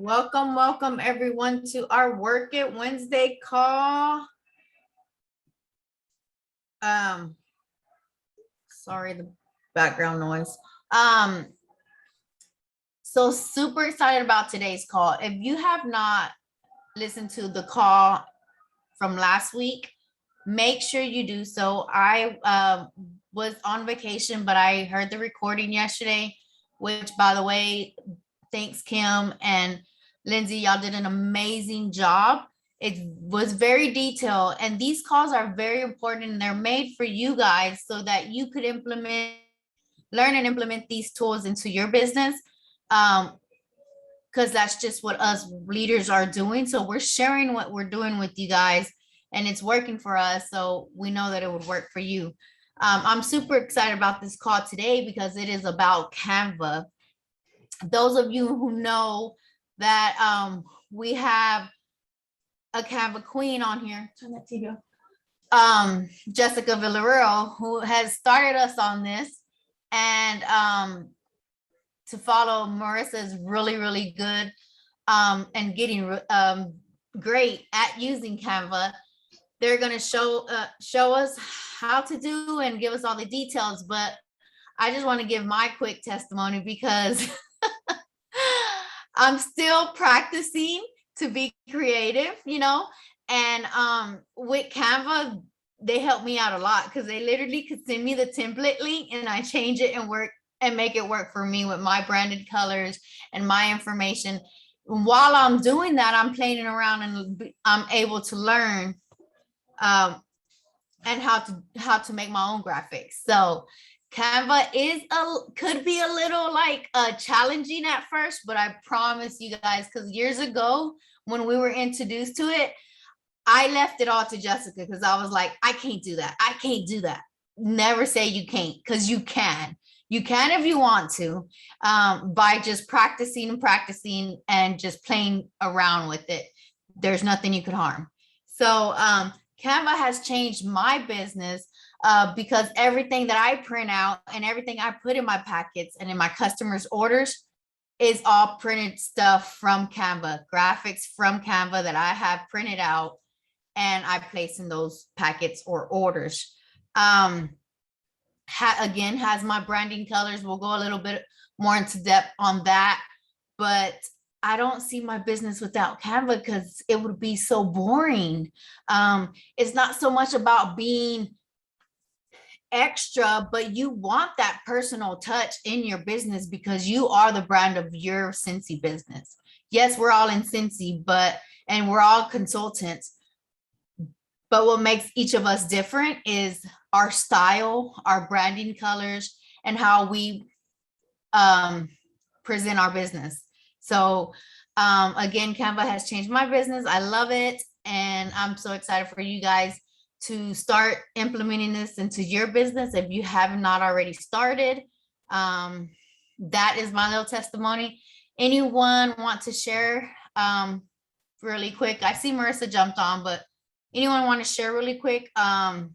Welcome everyone to our Work It Wednesday call. Sorry, the background noise. So super excited about today's call. If you have not listened to the call from last week, make sure you do so. I was on vacation, but I heard the recording yesterday, which, by the way, thanks Kim and Lindsay, y'all did an amazing job. It was very detailed, and these calls are very important, and they're made for you guys so that you could learn and implement these tools into your business. Because that's just what us leaders are doing. So we're sharing what we're doing with you guys, and it's working for us. So we know that it would work for you. I'm super excited about this call today because it is about Canva. Those of you who know that we have a Canva queen on here, turn that TV off. Jessica Villareal, who has started us on this, and to follow Marissa is really good and getting great at using Canva. They're going to show us how to do and give us all the details, but I just want to give my quick testimony because I'm still practicing to be creative, and with Canva, they help me out a lot because they literally could send me the template link and I change it and make it work for me with my branded colors and my information. While I'm doing that, I'm playing around and I'm able to learn and how to make my own graphics. So Canva could be a little challenging at first, but I promise you guys, because years ago when we were introduced to it, I left it all to Jessica because I was like, I can't do that. I can't do that. Never say you can't, because you can. You can if you want to, by just practicing and just playing around with it. There's nothing you could harm. So Canva has changed my business because everything that I print out and everything I put in my packets and in my customers' orders is all printed stuff from Canva, graphics from Canva that I have printed out and I place in those packets or orders. Again, has my branding colors. We'll go a little bit more into depth on that, but I don't see my business without Canva because it would be so boring. It's not so much about being extra, but you want that personal touch in your business because you are the brand of your Scentsy business. Yes, we're all in Scentsy, and we're all consultants, but what makes each of us different is our style, our branding colors, and how we present our business. So again, Canva has changed my business. I love it. And I'm so excited for you guys to start implementing this into your business. If you have not already started, that is my little testimony. Anyone want to share really quick? I see Marissa jumped on, but anyone want to share really quick how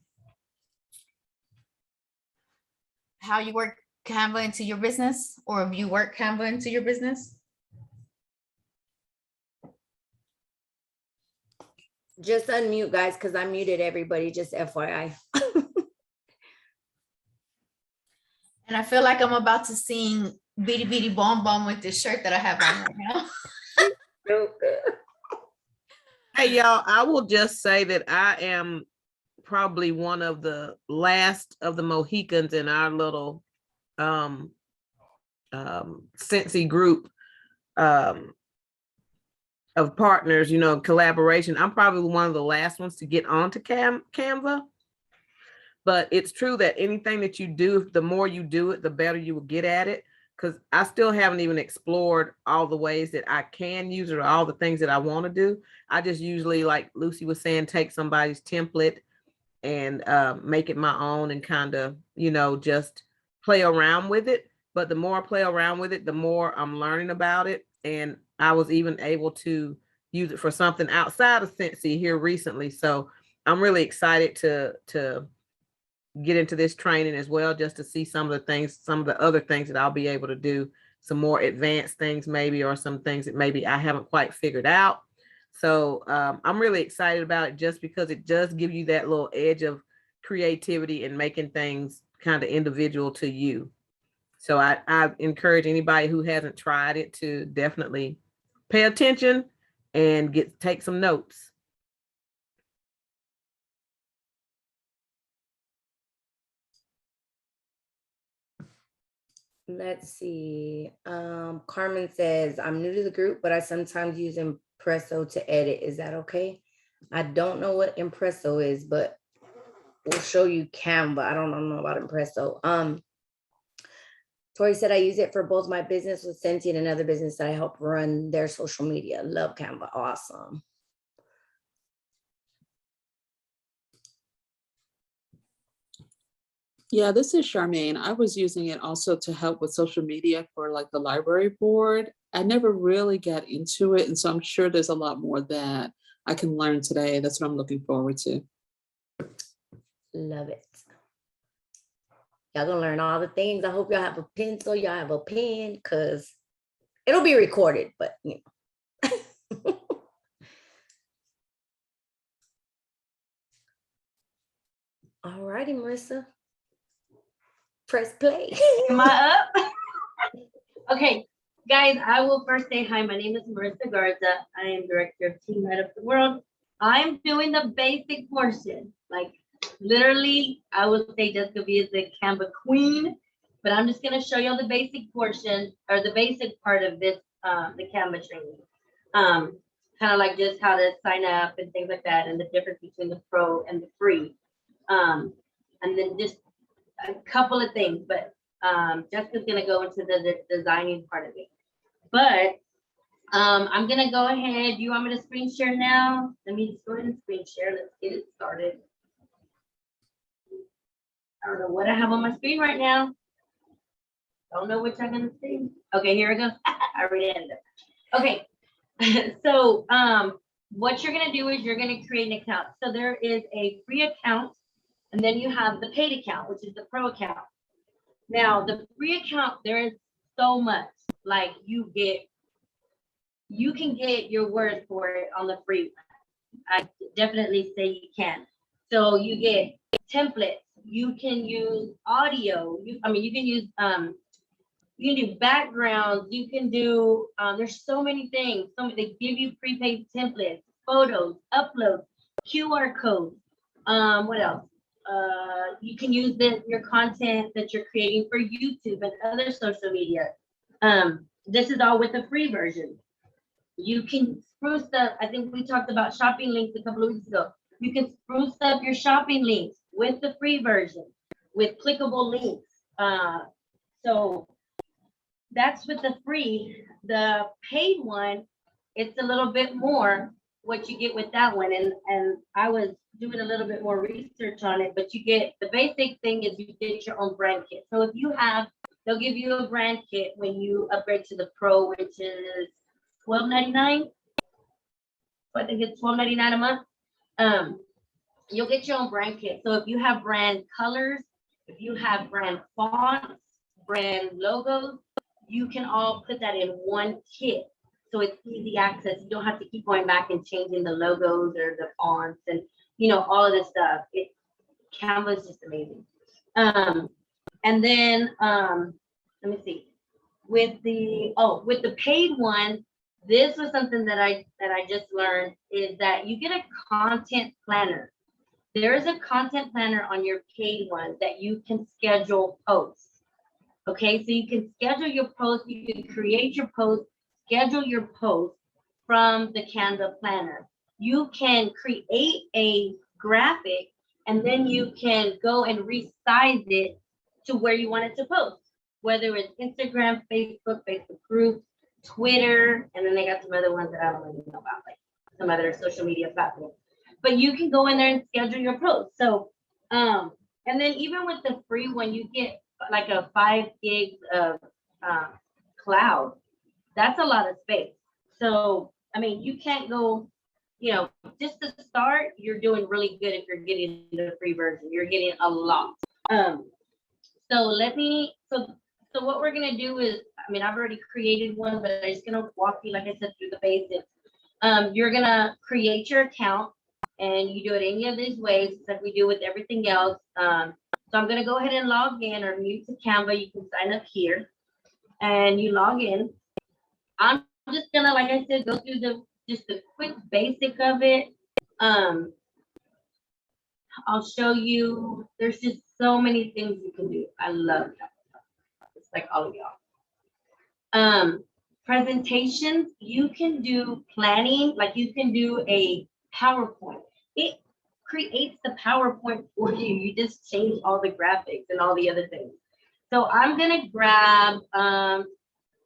you work Canva into your business, or if you work Canva into your business? Just unmute, guys, because I muted everybody, just FYI. And I feel like I'm about to sing Beady Beady Bomb Bomb with this shirt that I have on right now. So good. Hey, y'all, I will just say that I am probably one of the last of the Mohicans in our little Scentsy group of partners, collaboration. I'm probably one of the last ones to get onto Canva. But it's true that anything that you do, the more you do it, the better you will get at it. Because I still haven't even explored all the ways that I can use it or all the things that I want to do. I just usually, like Lucy was saying, take somebody's template and make it my own and kind of, just play around with it. But the more I play around with it, the more I'm learning about it. And I was even able to use it for something outside of Scentsy here recently. So I'm really excited to get into this training as well, just to see some of the other things that I'll be able to do. some more advanced things maybe, or some things that maybe I haven't quite figured out. So I'm really excited about it just because it does give you that little edge of creativity and making things kind of individual to you. So I encourage anybody who hasn't tried it to definitely pay attention and take some notes. Let's see. Carmen says, I'm new to the group, but I sometimes use Impresso to edit. Is that okay? I don't know what Impresso is, but we'll show you Canva. I don't know about Impresso. Tori said, I use it for both my business with Scentsy and another business that I help run their social media. Love Canva. Awesome. Yeah, this is Charmaine. I was using it also to help with social media for like the library board. I never really got into it. And so I'm sure there's a lot more that I can learn today. That's what I'm looking forward to. Love it. Y'all gonna learn all the things. I hope y'all have a pencil, y'all have a pen, because it'll be recorded, but you know. All righty, Marissa. Press play. Am I up? Okay, guys, I will first say hi. My name is Marissa Garza. I am Director of Team Light Up the World. I'm doing the basic portion. Like literally, I would say Jessica B is the Canva queen, but I'm just gonna show you the basic portion or the basic part of this, the Canva training. Kind of like just how to sign up and things like that, and the difference between the pro and the free. And then just a couple of things, but Jessica's gonna go into the designing part of it. But I'm gonna go ahead. You want me to screen share now? Let me just go ahead and screen share. Let's get it started. I don't know what I have on my screen right now. Don't know which I'm gonna see. Okay, here it goes. I already ended up. Okay, so what you're gonna do is you're gonna create an account. So there is a free account, and then you have the paid account, which is the pro account. Now, the free account, there is so much. Like you can get your word for it on the free one. I definitely say you can. So you get templates. You can use audio. You can use you can do backgrounds. You can do there's so many things. They give you prepaid templates, photos, uploads, QR codes. What else? You can use your content that you're creating for YouTube and other social media. This is all with the free version. You can spruce up, I think we talked about shopping links a couple of weeks ago. You can spruce up your shopping links with the free version, with clickable links. So that's with the free. The paid one, it's a little bit more what you get with that one. And I was doing a little bit more research on it, but you get, the basic thing is you get your own brand kit. So if you have, they'll give you a brand kit when you upgrade to the pro, which is $12.99. So I think it's $12.99 a month. You'll get your own brand kit. So if you have brand colors, if you have brand fonts, brand logos, you can all put that in one kit. So it's easy access. You don't have to keep going back and changing the logos or the fonts and all of this stuff. Canva is just amazing. And then let me see. With the paid one, this was something that I just learned, is that you get a content planner. There is a content planner on your paid one that you can schedule posts. Okay, so you can schedule your posts, you can create your posts, schedule your posts from the Canva planner. You can create a graphic and then you can go and resize it to where you want it to post, whether it's Instagram, Facebook groups, Twitter, and then they got some other ones that I don't really know about, like some other social media platforms. But you can go in there and schedule your posts. So, and then even with the free one, you get like a 5 gigs of cloud. That's a lot of space. So, I mean, you can't go, just to start, you're doing really good if you're getting the free version. You're getting a lot. So what we're gonna do is, I mean, I've already created one, but I'm just gonna walk you, like I said, through the basics. You're gonna create your account, and you do it any of these ways, just like we do with everything else. So I'm gonna go ahead and log in or mute to Canva. You can sign up here, and you log in. I'm just gonna, like I said, go through just the quick basic of it. I'll show you. There's just so many things you can do. I love that. It's like all of y'all. Presentations, you can do planning, like you can do a PowerPoint. It creates the PowerPoint for you. You just change all the graphics and all the other things. So I'm gonna grab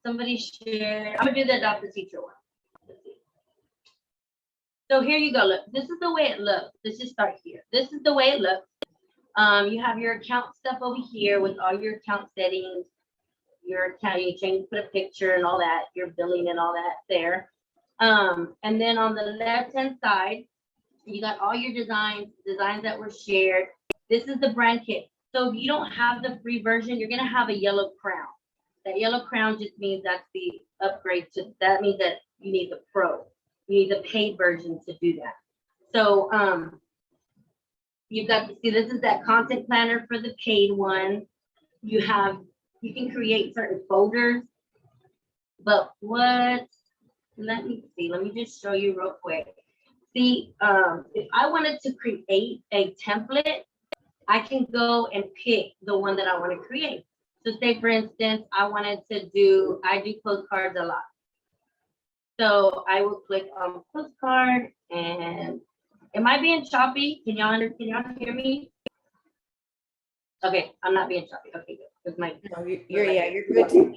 somebody share. I'm gonna do the adopt the teacher one. Let's see. So here you go. Look, this is the way it looks. Let's just start here. This is the way it looks. You have your account stuff over here with all your account settings. Your account, you change, put a picture and all that, your billing and all that there. And then on the left-hand side, you got all your designs that were shared. This is the brand kit. So if you don't have the free version, you're gonna have a yellow crown. That yellow crown just means that's the upgrade to, that means that you need the pro. You need the paid version to do that. So you've got to see, this is that content planner for the paid one. You can create certain folders, but let me see, let me just show you real quick. See, if I wanted to create a template, I can go and pick the one that I want to create. So say, for instance, I do postcards a lot. So I will click on postcard, and am I being choppy? Can y'all hear me? Okay, I'm not being choppy. Okay, good. No, you're good too.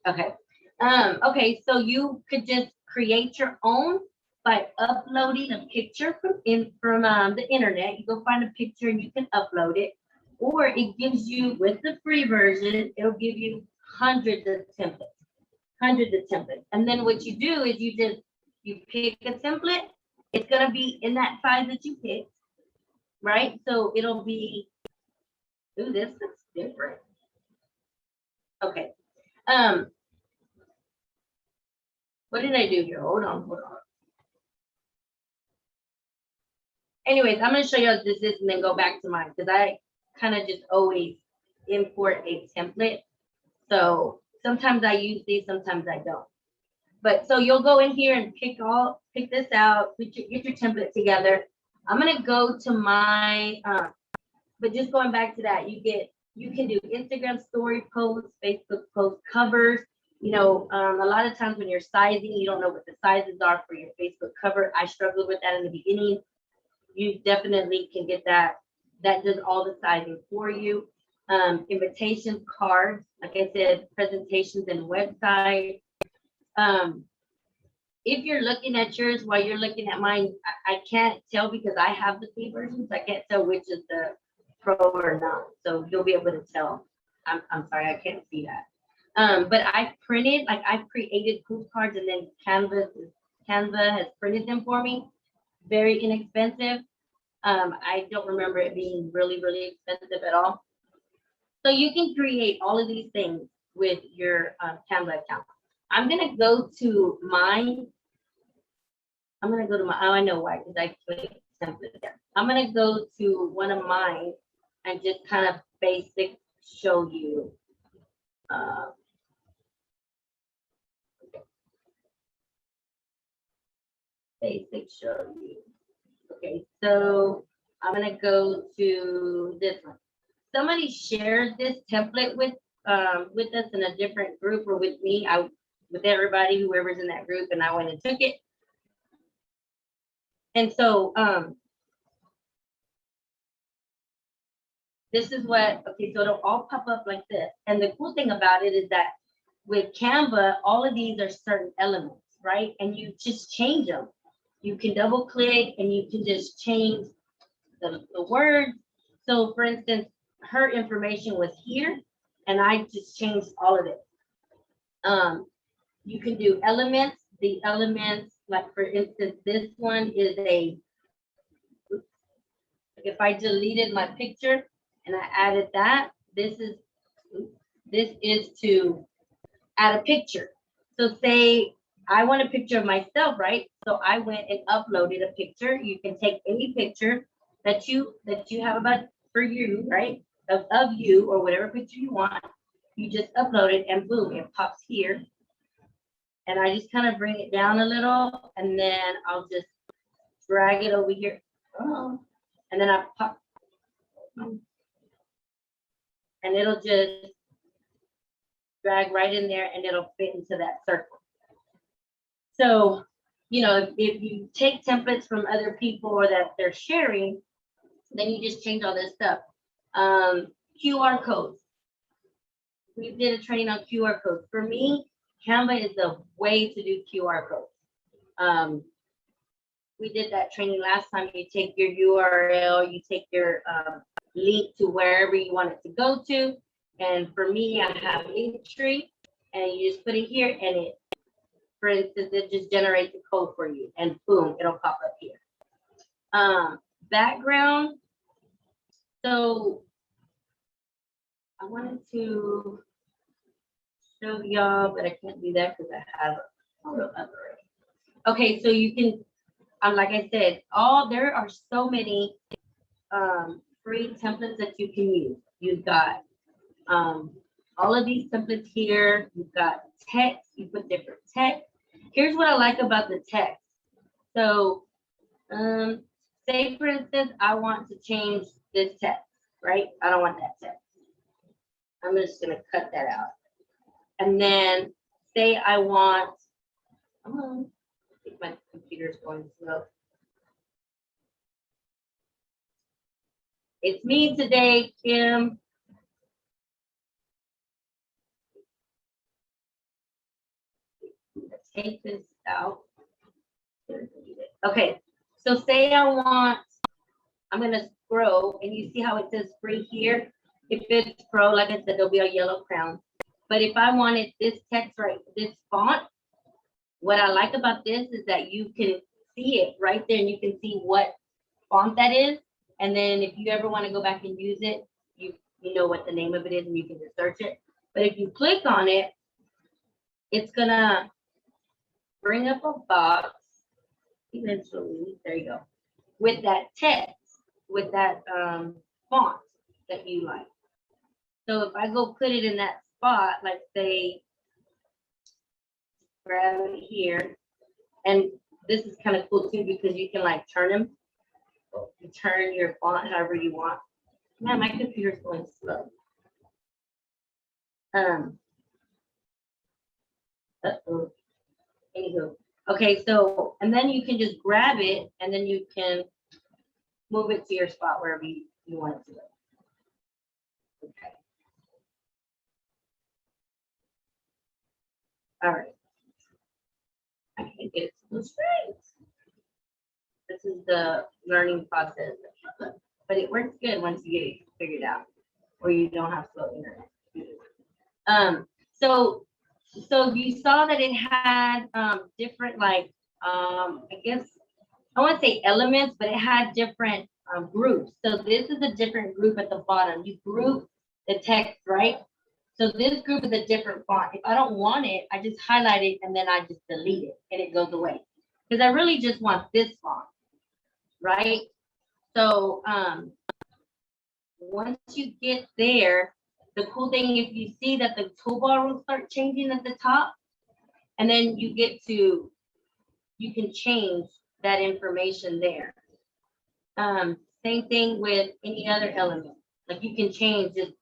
Okay. Okay, so you could just create your own by uploading a picture from the internet. You go find a picture and you can upload it, or it gives you, with the free version, it'll give you hundreds of templates. And then what you do is you pick a template. It's gonna be in that size that you picked, right? So it'll be, ooh, this looks different. Okay. What did I do here? Hold on. Anyways, I'm gonna show you how this is and then go back to mine, because I kind of just always import a template. So sometimes I use these, sometimes I don't. But so you'll go in here and pick this out, get your template together. I'm gonna go to my, but just going back to that, you can do Instagram story posts, Facebook post covers. You know, a lot of times when you're sizing, you don't know what the sizes are for your Facebook cover. I struggled with that in the beginning. You definitely can get that. That does all the sizing for you. Invitations, cards, like I said, presentations and websites. If you're looking at yours while you're looking at mine, I can't tell because I have the free versions. I can't tell which is the pro or not. So you'll be able to tell. I'm sorry, I can't see that. But I've created postcards, and then Canva has printed them for me. Very inexpensive. I don't remember it being really, really expensive at all. So you can create all of these things with your Canva account. I'm gonna go to mine. Oh, I know why, because I clicked template there. I'm gonna go to one of mine and just kind of basic show you. Basic show you. Okay, so I'm gonna go to this one. Somebody shared this template with us in a different group, or with me, with everybody, whoever's in that group, and I went and took it. And so this is okay, so it'll all pop up like this. And the cool thing about it is that with Canva, all of these are certain elements, right? And you just change them. You can double click and you can just change the words. So for instance, her information was here and I just changed all of it. You can do elements. The elements, like for instance, this one is if I deleted my picture and I added that, this is to add a picture. So say I want a picture of myself, right? So I went and uploaded a picture. You can take any picture that you have about for you, right? Of you or whatever picture you want. You just upload it and boom, it pops here. And I just kind of bring it down a little and then I'll just drag it over here. Oh, and then I pop. And it'll just drag right in there and it'll fit into that circle. So, you know, if you take templates from other people or that they're sharing, then you just change all this stuff. QR codes. We did a training on QR codes. For me, Canva is the way to do QR codes. We did that training last time. You take your URL, you take your link to wherever you want it to go to. And for me, I have Linktree, and you just put it here, and it, for instance, it just generates the code for you, and boom, it'll pop up here. Background. So I wanted to show y'all, but I can't do that because I have a photo up already. Okay, so you can, like I said, there are so many free templates that you can use. You've got all of these templates here. You've got text, you put different text. Here's what I like about the text. So say for instance, I want to change this text, right? I don't want that text. I'm just gonna cut that out. And then say I want, I think my computer's going slow. It's me today, Kim. Let's take this out. Okay, so say I want, I'm gonna scroll and you see how it says free here? If it's pro, like I said, there'll be a yellow crown. But if I wanted this text right, this font, what I like about this is that you can see it right there and you can see what font that is. And then if you ever want to go back and use it, you know what the name of it is and you can just search it. But if you click on it, it's gonna bring up a box eventually, there you go, with that text, with that font that you like. So if I go put it in that spot, like say, grab it here, and this is kind of cool too because you can like turn them, you turn your font however you want. Man, my computer's going slow. Anywho, okay, so and then you can just grab it and then you can move it to your spot wherever you want it to go. Okay. All right. I can't get it to go straight. This is the learning process, but it works good once you get it figured out, or you don't have slow internet. So you saw that it had different, like I guess I want to say elements, but it had different groups. So this is a different group at the bottom. You group the text, right? So this group is a different font. If I don't want it, I just highlight it and then I just delete it and it goes away. Because I really just want this font, right? So once you get there, the cool thing, if you see that the toolbar will start changing at the top, and then you get to, you can change that information there. Same thing with any other element. Like you can change it.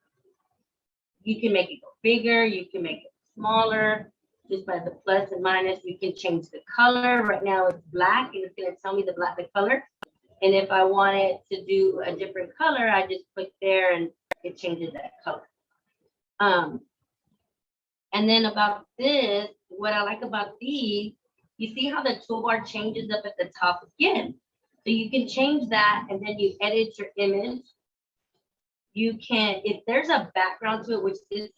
You can make it go bigger. You can make it smaller just by the plus and minus. You can change the color. Right now it's black and it's going to tell me the color. And if I wanted to do a different color, I just click there and it changes that color. And then about this, what I like about these, you see how the toolbar changes up at the top again. So you can change that and then you edit your image. You can, if there's a background to it, which this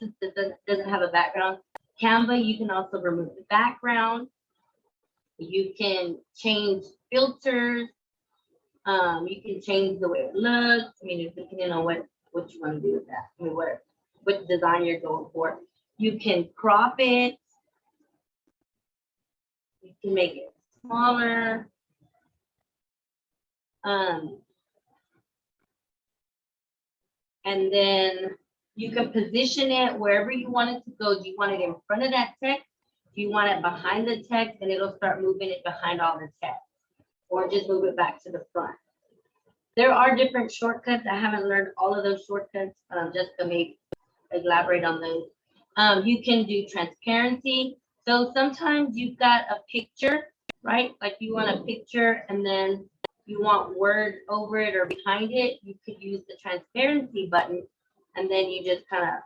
doesn't have a background, Canva, you can also remove the background. You can change filters. You can change the way it looks. I mean, depending on what you want to do with that. I mean, what design you're going for. You can crop it. You can make it smaller. And then you can position it wherever you want it to go. Do you want it in front of that text? Do you want it behind the text and it'll start moving it behind all the text? Or just move it back to the front? There are different shortcuts. I haven't learned all of those shortcuts. Jessica may elaborate on those. You can do transparency. So sometimes you've got a picture, right? Like you want a picture and then you want words over it or behind it. You could use the transparency button and then you just kind of,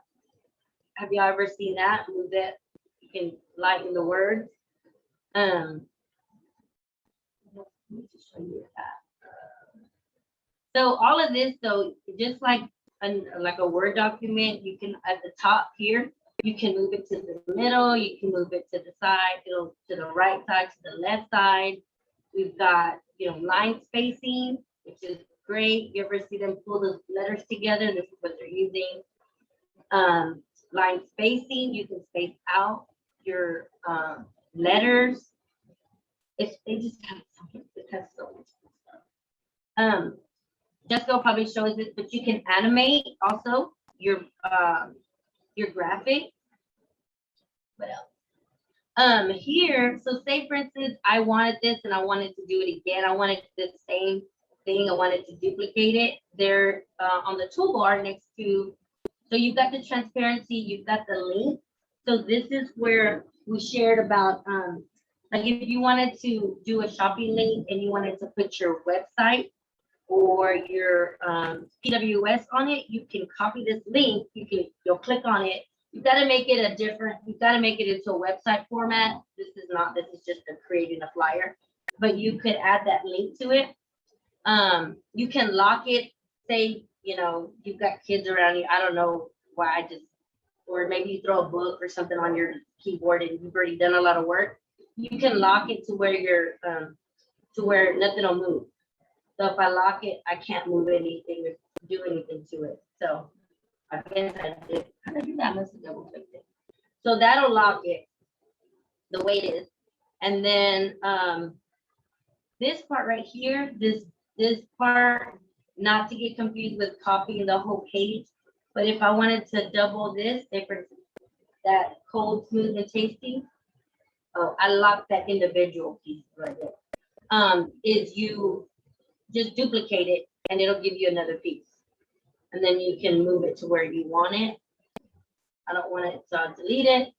have you ever seen that? Move it, you can lighten the words. Let me just show you that. So all of this, so just like a Word document, you can at the top here, you can move it to the middle, you can move it to the side, to the right side, to the left side. We've got, line spacing, which is great. You ever see them pull the letters together? This is what they're using. Line spacing, you can space out your letters. They just have something that has so much stuff. Jessica will probably shows this, but you can animate also your graphic. What else? Here, so say for instance, I wanted this and I wanted to do it again. I wanted the same thing. I wanted to duplicate it. There on the toolbar next to, so you've got the transparency, you've got the link. So this is where we shared about, like if you wanted to do a shopping link and you wanted to put your website or your PWS on it, you can copy this link. You'll click on it. You've got to make it you've got to make it into a website format. This is just creating a flyer, but you could add that link to it. You can lock it, say, you've got kids around you. I don't know why or maybe you throw a book or something on your keyboard and you've already done a lot of work. You can lock it to where to where nothing will move. So if I lock it, I can't move anything or do anything to it. So I guess I did. How did I do that? I must have double clicked it. So that'll lock it the way it is. And then this part right here, this part, not to get confused with copying the whole page, but if I wanted to double this, that cold, smooth, and tasty, I locked that individual piece right there. Is you just duplicate it and it'll give you another piece. And then you can move it to where you want it. I don't want it, so I'll delete it.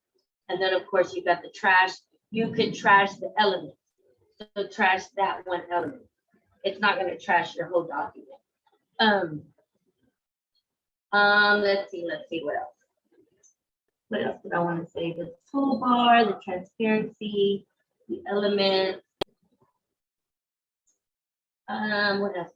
And then of course you got the trash. You could trash the element. So trash that one element. It's not going to trash your whole document. Let's see what else. What else did I want to say? The toolbar, the transparency, the element. What else?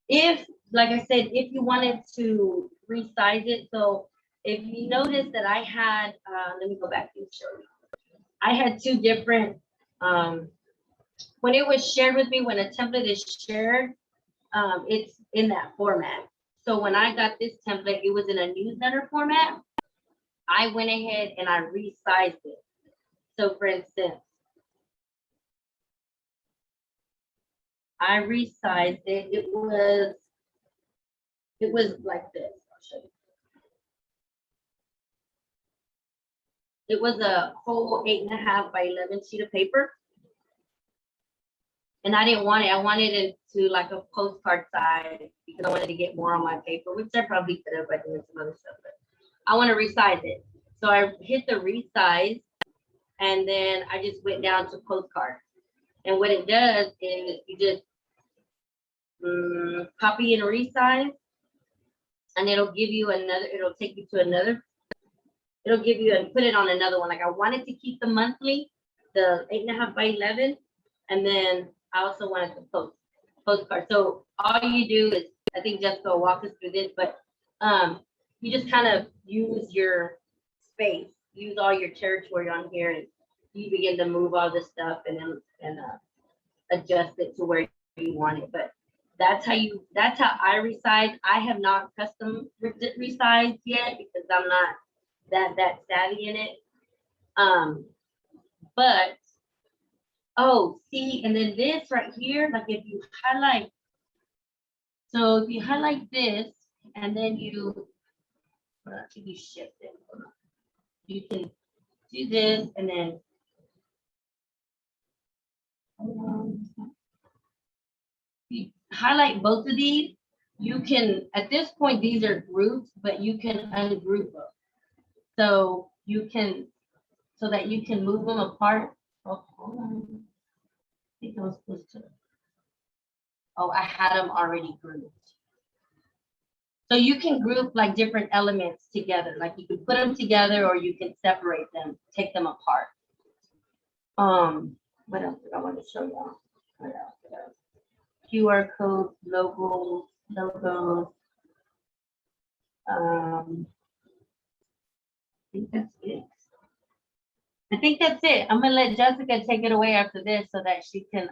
If, like I said, if you wanted to resize it, so if you notice that I had, let me go back and show you. I had two different, when it was shared with me, when a template is shared, it's in that format. So when I got this template, it was in a newsletter format. I went ahead and I resized it. So for instance, I resized it. It was like this. I'll show you. It was a whole 8.5 by 11 sheet of paper. And I didn't want it. I wanted it to like a postcard size because I wanted to get more on my paper, which I probably could have by doing some other stuff, but I want to resize it. So I hit the resize and then I just went down to postcard. And what it does is you just copy and resize, and it'll give you another, it'll take you to another, it'll give you and put it on another one. Like I wanted to keep the monthly, the 8.5 by 11, and then I also wanted the postcard. So all you do is, I think Jessica will walk us through this, but you just kind of use your space, use all your territory on here, and you begin to move all this stuff and adjust it to where you want it. But that's how I resize. I have not custom resized yet because because I'm not that savvy in it. But oh, see, and then this right here, like if you highlight, so if you highlight this and then you shift it, you can do this and then you highlight both of these. You can, at this point, these are grouped, but you can ungroup them. So you can, so that you can move them apart. Oh, hold on. I think I was supposed to. Oh, I had them already grouped. So you can group like different elements together. Like you can put them together or you can separate them, take them apart. What else did I want to show y'all? What else? QR code, logos. I think that's it. I think that's it. I'm gonna let Jessica take it away after this so that she can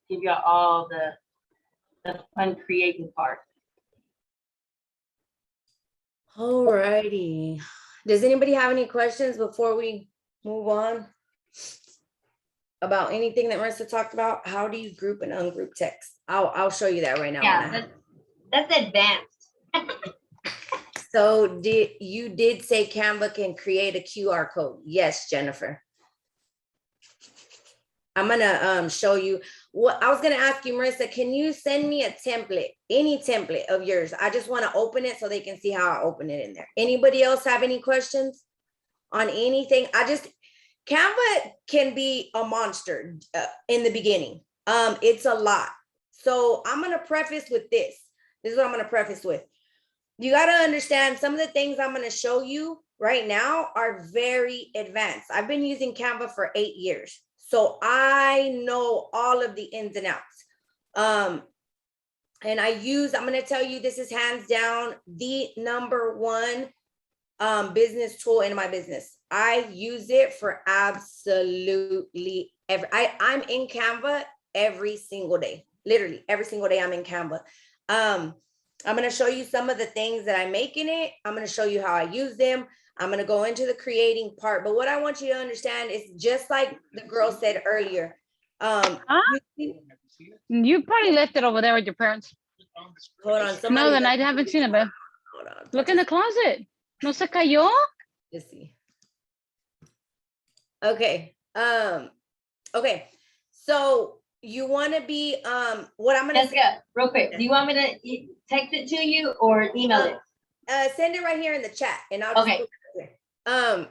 give you all the fun creating part. Alrighty. Does anybody have any questions before we move on about anything that Marissa talked about? How do you group and ungroup text? I'll show you that right now. Yeah, that's advanced. So you did say Canva can create a QR code? Yes, Jennifer. I'm gonna show you what I was gonna ask you, Marissa. Can you send me a template, any template of yours? I just want to open it so they can see how I open it in there. Anybody else have any questions on anything? Canva can be a monster in the beginning. It's a lot. So I'm gonna preface with this. This is what I'm gonna preface with. You got to understand some of the things I'm going to show you right now are very advanced. I've been using Canva for 8 years. So I know all of the ins and outs. And I'm going to tell you, this is hands down the #1 business tool in my business. I use it for absolutely I'm in Canva every single day. Literally every single day I'm in Canva. I'm going to show you some of the things that I make in it. I'm going to show you how I use them. I'm going to go into the creating part. But what I want you to understand is just like the girl said earlier. You probably left it over there with your parents. Hold on. No, then I haven't seen it, but hold on. look in the closet. ¿No se cayó? Let's see. Okay. Okay. So you want to be what I'm gonna Jessica, real quick. Do you want me to text it to you or email it? Send it right here in the chat and I'll just Okay.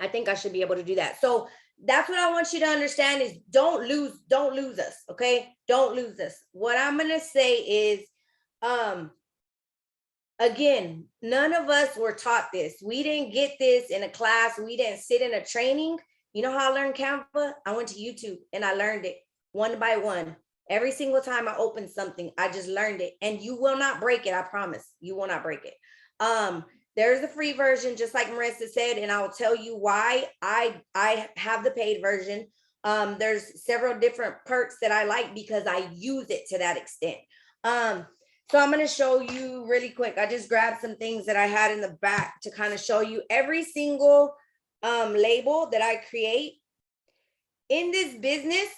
I think I should be able to do that. So that's what I want you to understand is don't lose us. Okay. Don't lose us. What I'm gonna say is again, none of us were taught this. We didn't get this in a class. We didn't sit in a training. You know how I learned Canva? I went to YouTube and I learned it one by one. Every single time I opened something, I just learned it. And you will not break it. I promise. You will not break it. There's a free version, just like Marissa said, and I will tell you why I have the paid version. There's several different perks that I like because I use it to that extent. So I'm going to show you really quick. I just grabbed some things that I had in the back to kind of show you every single label that I create. In this business,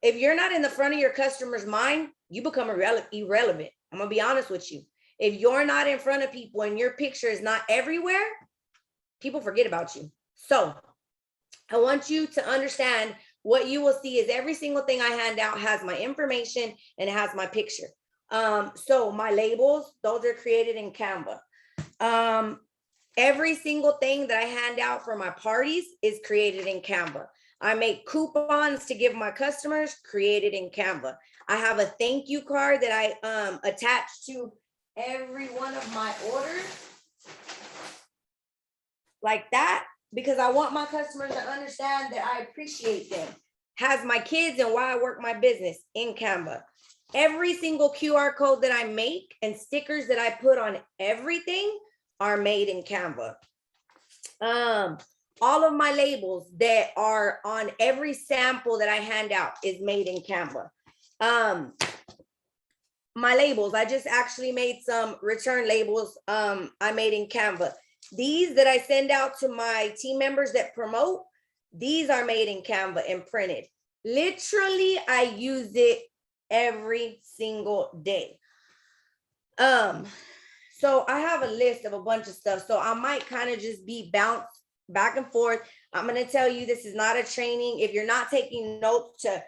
if you're not in the front of your customer's mind, you become irrelevant. I'm going to be honest with you. If you're not in front of people and your picture is not everywhere, people forget about you. So I want you to understand what you will see is every single thing I hand out has my information and it has my picture. So my labels, those are created in Canva. Every single thing that I hand out for my parties is created in Canva. I make coupons to give my customers, created in Canva. I have a thank you card that I attach to every one of my orders like that, because I want my customers to understand that I appreciate them. Has my kids and why I work my business in Canva. Every single QR code that I make and stickers that I put on everything are made in Canva. All of my labels that are on every sample that I hand out is made in Canva. My labels, I just actually made some return labels I made in Canva. these that I send out to my team members that promote, these are made in Canva and printed. Literally, I use it every single day. So I have a list of a bunch of stuff. So I might kind of just be bounced back and forth. I'm going to tell you, this is not a training. If you're not taking notes to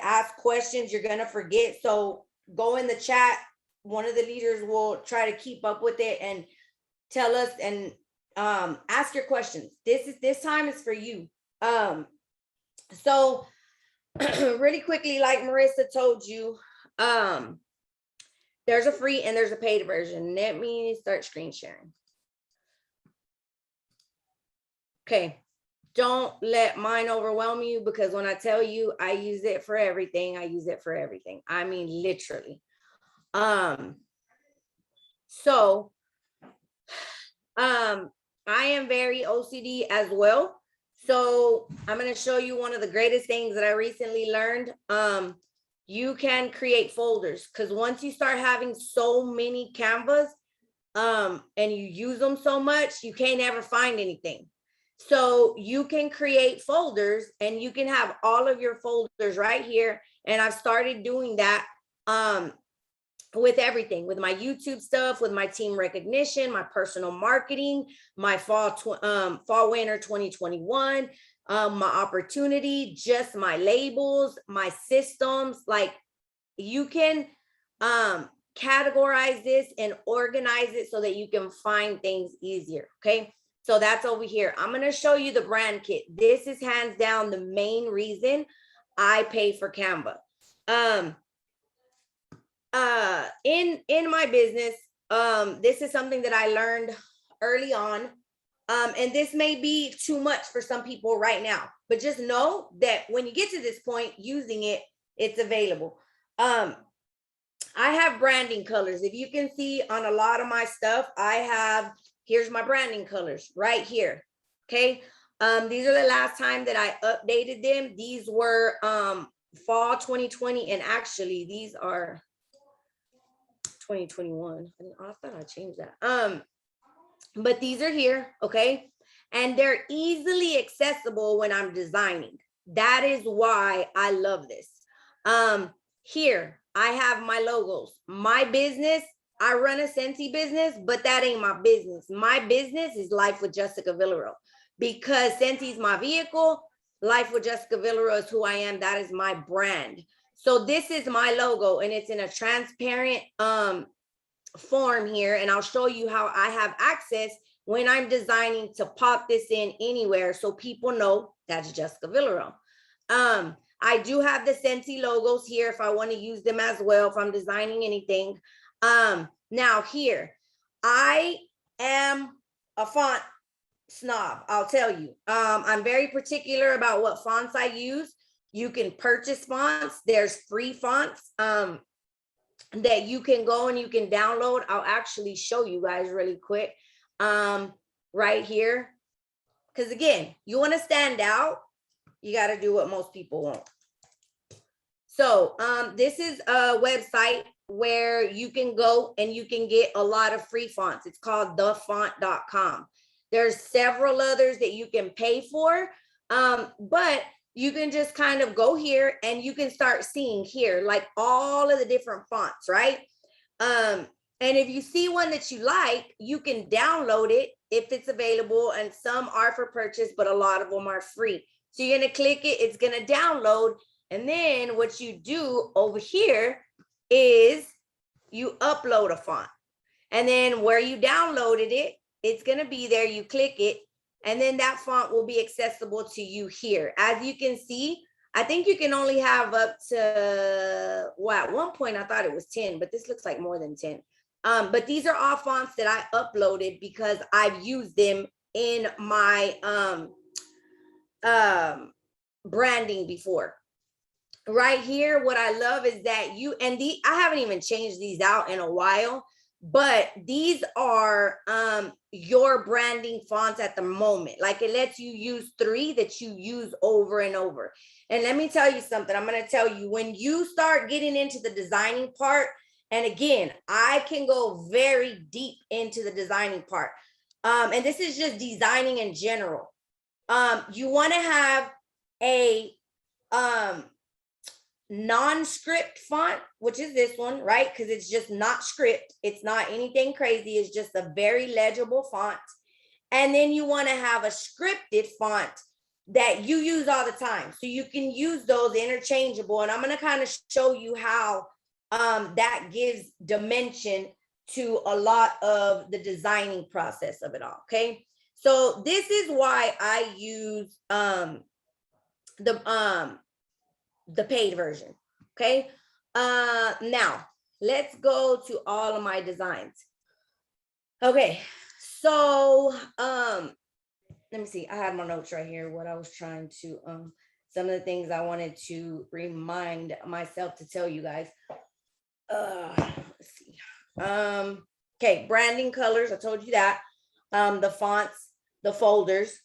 ask questions, you're going to forget. So go in the chat. One of the leaders will try to keep up with it and tell us and ask your questions. This time is for you. So really quickly, like Marissa told you, there's a free and there's a paid version. Let me start screen sharing. Okay, don't let mine overwhelm you, because when I tell you I use it for everything, I use it for everything. I mean, literally. I am very OCD as well. So I'm going to show you one of the greatest things that I recently learned. You can create folders, because once you start having so many Canvas, and you use them so much, you can't ever find anything. So you can create folders and you can have all of your folders right here. And I've started doing that with everything, with my YouTube stuff, with my team recognition, my personal marketing, my fall winter 2021, my opportunity, just my labels, my systems. Like, you can categorize this and organize it so that you can find things easier. Okay, so that's over here. I'm going to show you the brand kit. This is hands down the main reason I pay for Canva. In my business, this is something that I learned early on. And this may be too much for some people right now, but just know that when you get to this point using it, it's available. I have branding colors. If you can see on a lot of my stuff, here's my branding colors right here. Okay. These are the last time that I updated them. These were fall 2020, and actually these are 2021. I thought I changed that. But these are here, okay? And they're easily accessible when I'm designing. That is why I love this. Here, I have my logos. My business, I run a Scentsy business, but that ain't my business. My business is Life with Jessica Villareal. Because Scentsy is my vehicle, Life with Jessica Villareal is who I am. That is my brand. So this is my logo, and it's in a transparent form here. And I'll show you how I have access when I'm designing to pop this in anywhere so people know that's Jessica Villareal. I do have the Scentsy logos here if I want to use them as well, if I'm designing anything. Now here, I am a font snob, I'll tell you. I'm very particular about what fonts I use. You can purchase fonts. There's free fonts that you can go and you can download. I'll actually show you guys really quick right here. Because again, you want to stand out, you got to do what most people won't. So this is a website where you can go and you can get a lot of free fonts. It's called thefont.com. There's several others that you can pay for, but you can just kind of go here and you can start seeing here, like all of the different fonts, right? And if you see one that you like, you can download it if it's available, and some are for purchase, but a lot of them are free. So you're gonna click it, it's gonna download, and then what you do over here is you upload a font. And then where you downloaded it, it's gonna be there, you click it, and then that font will be accessible to you here. As you can see, I think you can only have up to, well, at one point I thought it was 10, but this looks like more than 10. But these are all fonts that I uploaded because I've used them in my branding before. Right here, what I love is that I haven't even changed these out in a while, but these are your branding fonts at the moment. Like, it lets you use 3 that you use over and over. And let me tell you something. I'm going to tell you, when you start getting into the designing part, and again, I can go very deep into the designing part. and this is just designing in general. You want to have a non-script font, which is this one, right? Because it's just not script. It's not anything crazy. It's just a very legible font. And then you want to have a scripted font that you use all the time. So you can use those interchangeable. And I'm going to kind of show you how that gives dimension to a lot of the designing process of it all. Okay. So this is why I use the paid version. Okay. Now let's go to all of my designs. Okay. So let me see. I had my notes right here. What I was trying to some of the things I wanted to remind myself to tell you guys. Let's see. Okay, branding colors. I told you that. The fonts, the folders.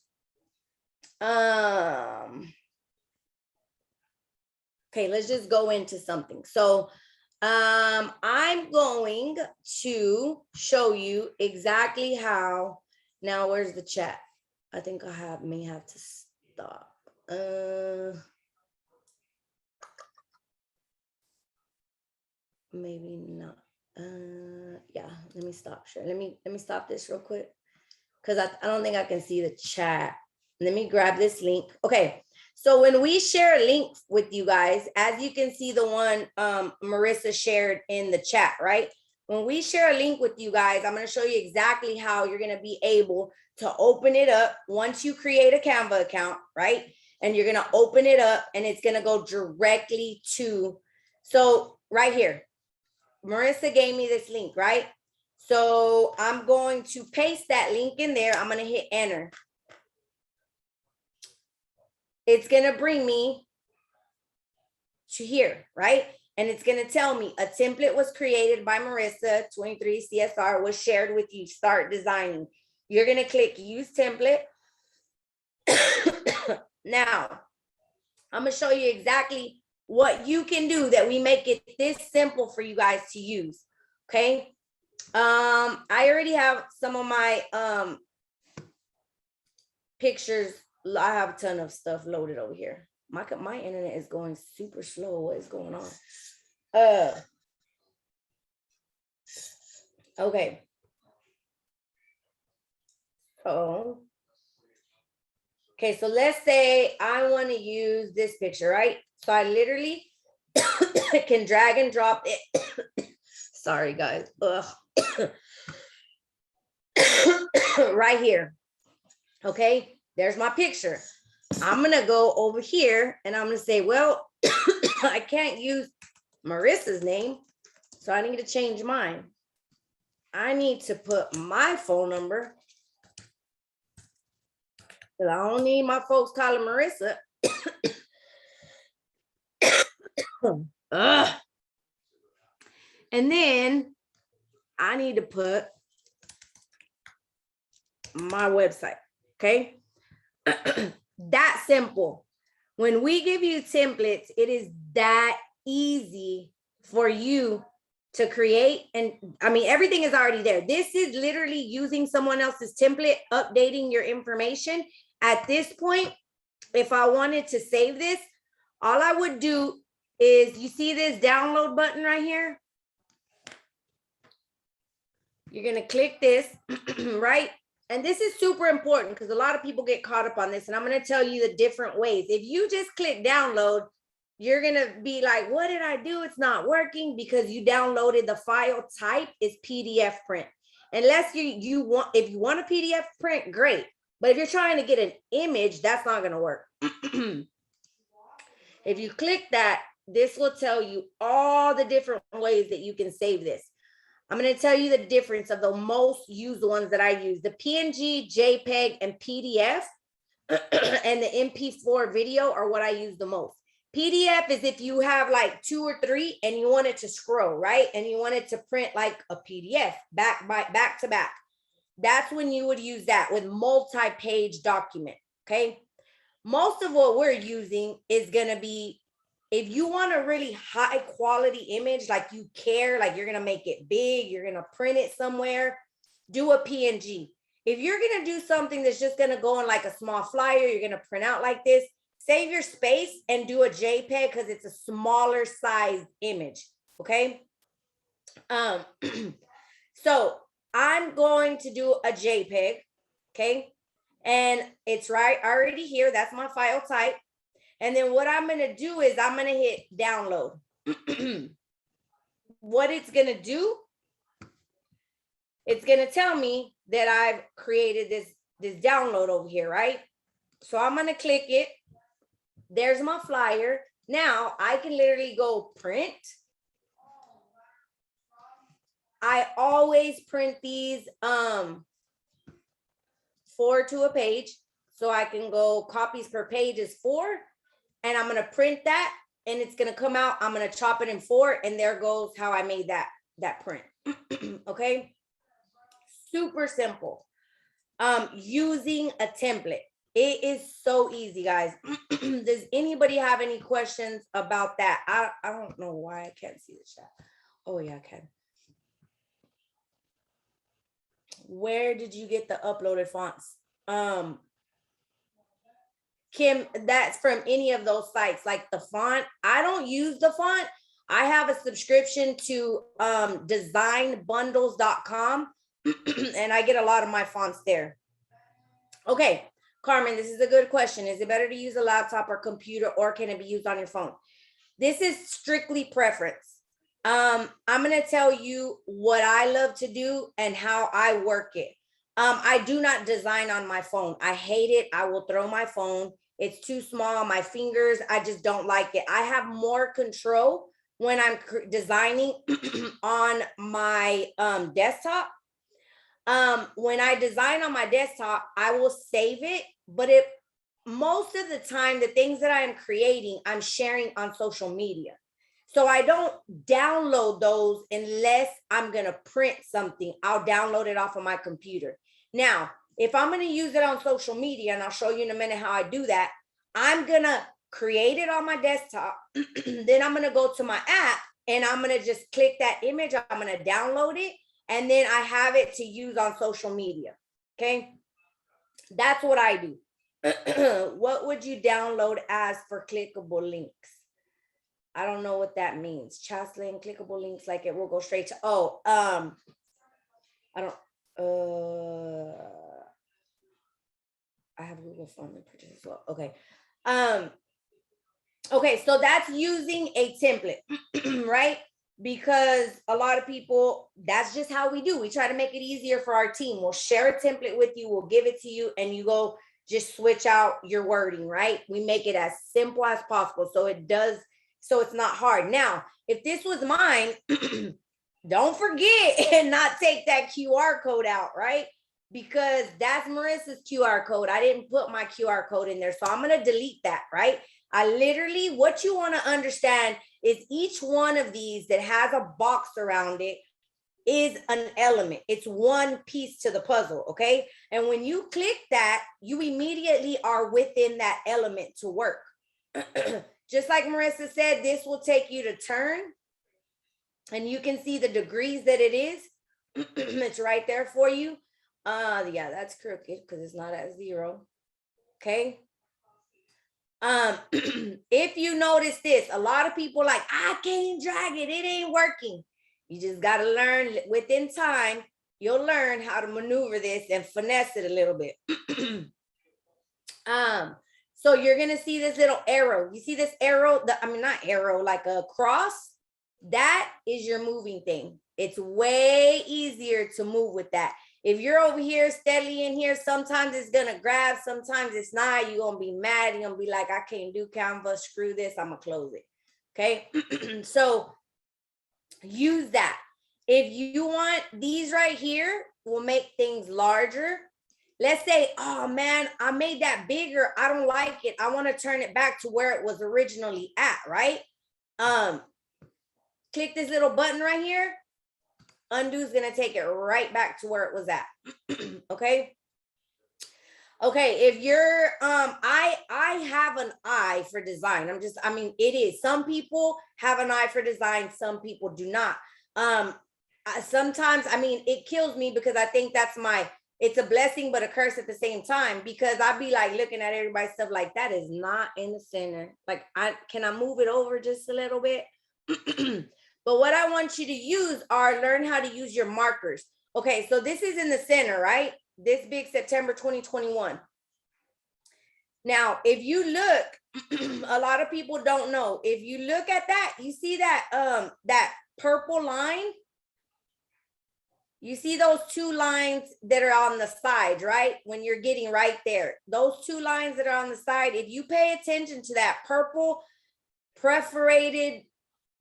Okay, let's just go into something. So I'm going to show you exactly how. Now, where's the chat? I think I may have to stop. Maybe not. Yeah, let me stop. Sure. Let me stop this real quick because I don't think I can see the chat. Let me grab this link. Okay. So when we share a link with you guys, as you can see the one Marissa shared in the chat, right? When we share a link with you guys, I'm going to show you exactly how you're going to be able to open it up once you create a Canva account, right? And you're going to open it up and it's going to go directly to, so right here, Marissa gave me this link, right? So I'm going to paste that link in there. I'm going to hit enter. It's going to bring me to here, right? And it's going to tell me a template was created by Marissa, 23 CSR, was shared with you. Start designing. You're going to click use template. Now, I'm going to show you exactly what you can do that we make it this simple for you guys to use. Okay. I already have some of my pictures. I have a ton of stuff loaded over here. My internet is going super slow. What is going on? Okay. Oh. Okay, so let's say I want to use this picture, right? So I literally can drag and drop it. Sorry, guys. Right here. Okay, there's my picture. I'm going to go over here and I'm going to say, well, I can't use Marissa's name, so I need to change mine. I need to put my phone number. I don't need my folks calling Marissa. And then I need to put my website. Okay. That simple. When we give you templates, it is that easy for you to create. And I mean, everything is already there. This is literally using someone else's template, updating your information. At this point, if I wanted to save this, all I would do is, you see this download button right here? You're going to click this, right? And this is super important because a lot of people get caught up on this. And I'm going to tell you the different ways. If you just click download, you're going to be like, what did I do? It's not working because you downloaded the file type is PDF print. Unless you want, if you want a PDF print, great. But if you're trying to get an image, that's not going to work. If you click that, this will tell you all the different ways that you can save this. I'm going to tell you the difference of the most used ones that I use. The PNG, JPEG, and PDF and the MP4 video are what I use the most. PDF is if you have like 2 or 3 and you want it to scroll, right? And you want it to print like a PDF back to back. That's when you would use that with multi-page document, okay? Most of what we're using is going to be, if you want a really high quality image, like you care, like you're going to make it big, you're going to print it somewhere, do a PNG. If you're gonna do something that's just gonna go in like a small flyer, you're gonna print out like this, save your space and do a JPEG because it's a smaller size image, okay? So I'm going to do a JPEG, okay? And it's right already here, that's my file type. And then what I'm gonna do is I'm gonna hit download. What it's gonna do, it's gonna tell me that I've created this download over here, right? So I'm gonna click it. There's my flyer. Now I can literally go print. I always print these 4 to a page. So I can go copies per page is 4. And I'm gonna print that and it's gonna come out. I'm gonna chop it in 4 and there goes how I made that print. Okay. Super simple. Using a template. It is so easy, guys. Does anybody have any questions about that? I don't know why I can't see the chat. Oh yeah, I can. Where did you get the uploaded fonts? Kim, that's from any of those sites, like the font. I don't use the font. I have a subscription to designbundles.com and I get a lot of my fonts there. Okay, Carmen, this is a good question. Is it better to use a laptop or computer, or can it be used on your phone? This is strictly preference. I'm gonna tell you what I love to do and how I work it. I do not design on my phone. I hate it. I will throw my phone. It's too small. My fingers, I just don't like it. I have more control when I'm designing on my desktop. When I design on my desktop, I will save it, but most of the time, the things that I am creating, I'm sharing on social media. So I don't download those unless I'm gonna print something. I'll download it off of my computer. Now, if I'm gonna use it on social media, and I'll show you in a minute how I do that, I'm gonna create it on my desktop. Then I'm gonna go to my app and I'm gonna just click that image. I'm gonna download it. And then I have it to use on social media, okay? That's what I do. What would you download as for clickable links? I don't know what that means. Chaslin, clickable links, like it will go straight to, I have Google Form and purchase as well, okay. Okay, so that's using a template, right? Because a lot of people, that's just how we do. We try to make it easier for our team. We'll share a template with you. We'll give it to you and you go just switch out your wording, right? We make it as simple as possible. So it's not hard. Now, if this was mine, don't forget and not take that QR code out, right? Because that's Marissa's QR code. I didn't put my QR code in there. So I'm going to delete that, right? What you want to understand is each one of these that has a box around it is an element. It's one piece to the puzzle, okay? And when you click that, you immediately are within that element to work. Just like Marissa said, this will take you to turn. And you can see the degrees that it is. It's right there for you. Yeah, that's crooked because it's not at 0. Okay. If you notice this, a lot of people like, I can't drag it, it ain't working. You just got to learn within time. You'll learn how to maneuver this and finesse it a little bit. So you're going to see this little arrow. You see this arrow? Not arrow, like a cross. That is your moving thing. It's way easier to move with that. If you're over here steadily in here, sometimes it's going to grab, sometimes it's not. You're going to be mad. You're going to be like, I can't do Canva. Screw this. I'm going to close it. Okay. So use that. If you want these right here, will make things larger. Let's say, oh man, I made that bigger. I don't like it. I want to turn it back to where it was originally at, right? Click this little button right here. Undo is going to take it right back to where it was at. Okay. Okay. If you're, I have an eye for design. It is. Some people have an eye for design. Some people do not. Sometimes, it kills me because I think that's my it's a blessing but a curse at the same time, because I'd be like looking at everybody's stuff like that is not in the center. Like, can I move it over just a little bit? But what I want you to use are learn how to use your markers. Okay, so this is in the center, right? This big September 2021. Now, if you look, a lot of people don't know. If you look at that, you see that that purple line? You see those two lines that are on the side, right? When you're getting right there, those two lines that are on the side, if you pay attention to that purple perforated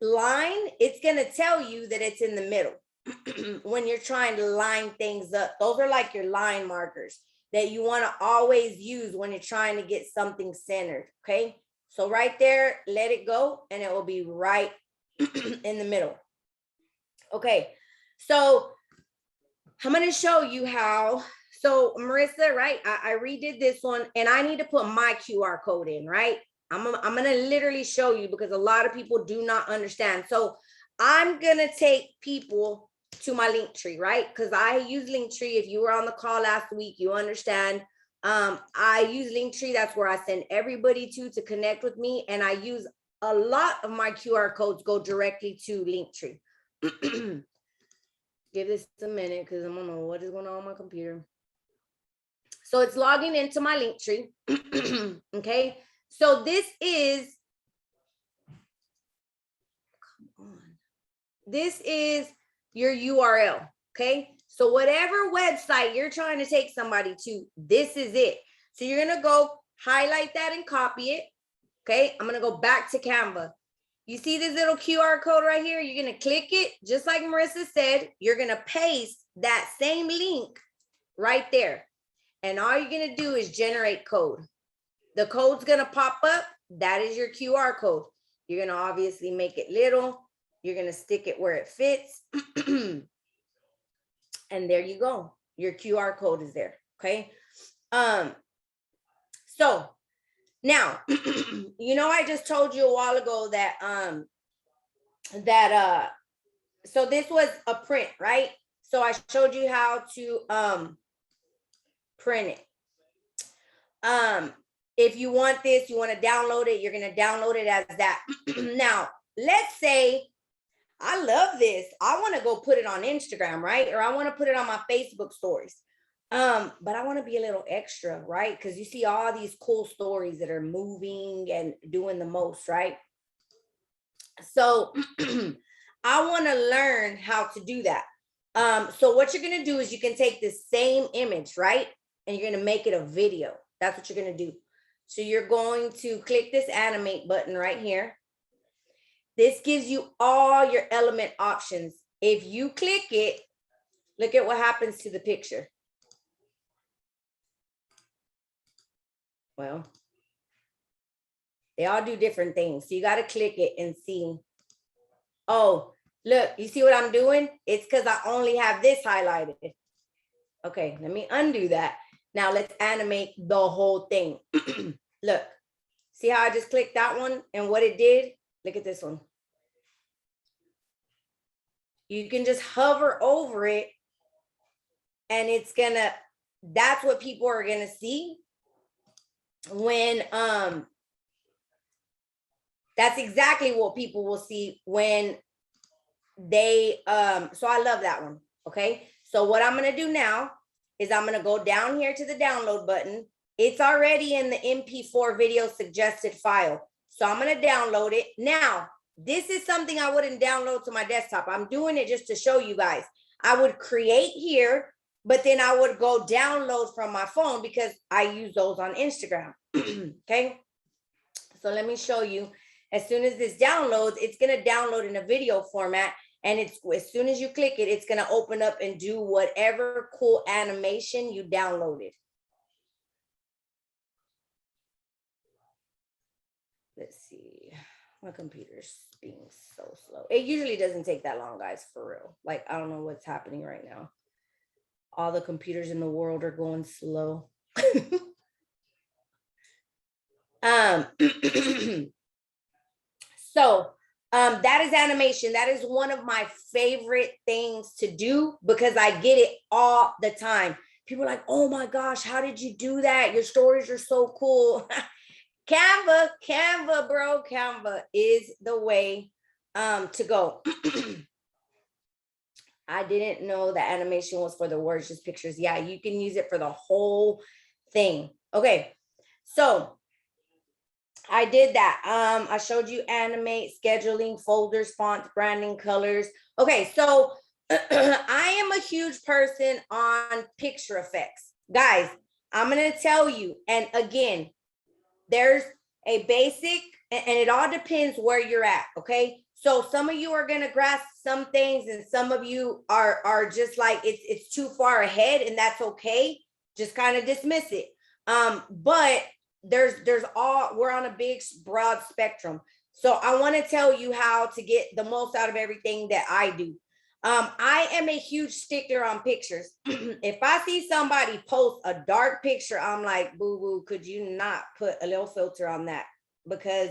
line, it's going to tell you that it's in the middle. When you're trying to line things up, those are like your line markers that you want to always use when you're trying to get something centered. Okay, so right there, let it go and it will be right in the middle. Okay, so I'm going to show you how. So Marissa, right, I redid this one and I need to put my QR code in, right? I'm going to literally show you because a lot of people do not understand. So I'm going to take people to my link tree, right? Because I use Linktree. If you were on the call last week, you understand. I use Linktree. That's where I send everybody to connect with me. And I use a lot of my QR codes go directly to Linktree. Give this a minute because I don't know what is going on my computer. So it's logging into my Linktree. Okay. So this is, come on. This is your URL. Okay. So whatever website you're trying to take somebody to, this is it. So you're going to go highlight that and copy it. Okay. I'm going to go back to Canva. You see this little QR code right here? You're going to click it. Just like Marissa said, you're going to paste that same link right there. And all you're going to do is generate code. The code's going to pop up. That is your QR code. You're going to obviously make it little. You're going to stick it where it fits. And there you go. Your QR code is there. Okay. So now, you know, I just told you a while ago that, so this was a print, right? So I showed you how to, print it. If you want this, you want to download it, you're going to download it as that. Now, let's say I love this. I want to go put it on Instagram, right? Or I want to put it on my Facebook stories. But I want to be a little extra, right? Because you see all these cool stories that are moving and doing the most, right? So I want to learn how to do that. So what you're going to do is you can take the same image, right? And you're going to make it a video. That's what you're going to do. So you're going to click this animate button right here. This gives you all your element options. If you click it, look at what happens to the picture. Well, they all do different things. So you got to click it and see. Oh, look, you see what I'm doing? It's because I only have this highlighted. Okay, let me undo that. Now let's animate the whole thing. Look, see how I just clicked that one and what it did? Look at this one. You can just hover over it and it's gonna, that's what people are gonna see when, that's exactly what people will see when they, so I love that one, okay? So what I'm gonna do now is I'm gonna go down here to the download button. It's already in the MP4 video suggested file. So I'm gonna download it. Now, this is something I wouldn't download to my desktop. I'm doing it just to show you guys. I would create here, but then I would go download from my phone because I use those on Instagram, okay? So let me show you. As soon as this downloads, it's gonna download in a video format. And it's as soon as you click it, it's gonna open up and do whatever cool animation you downloaded. Let's see, my computer's being so slow. It usually doesn't take that long, guys, for real. Like, I don't know what's happening right now. All the computers in the world are going slow. So that is animation. That is one of my favorite things to do because I get it all the time. people are like, oh my gosh, how did you do that? Your stories are so cool. Canva, bro, Canva is the way to go. I didn't know that animation was for the words, just pictures. Yeah, you can use it for the whole thing. Okay, so I did that. I showed you animate, scheduling, folders, fonts, branding, colors. Okay, so I am a huge person on picture effects. Guys, I'm gonna tell you, and again, there's a basic, and it all depends where you're at, okay? So some of you are gonna grasp some things, and some of you are just like, it's too far ahead, and that's okay. Just kind of dismiss it. But there's all, we're on a big, broad spectrum. So I want to tell you how to get the most out of everything that I do. I am a huge stickler on pictures. If I see somebody post a dark picture, I'm like, boo boo, could you not put a little filter on that? Because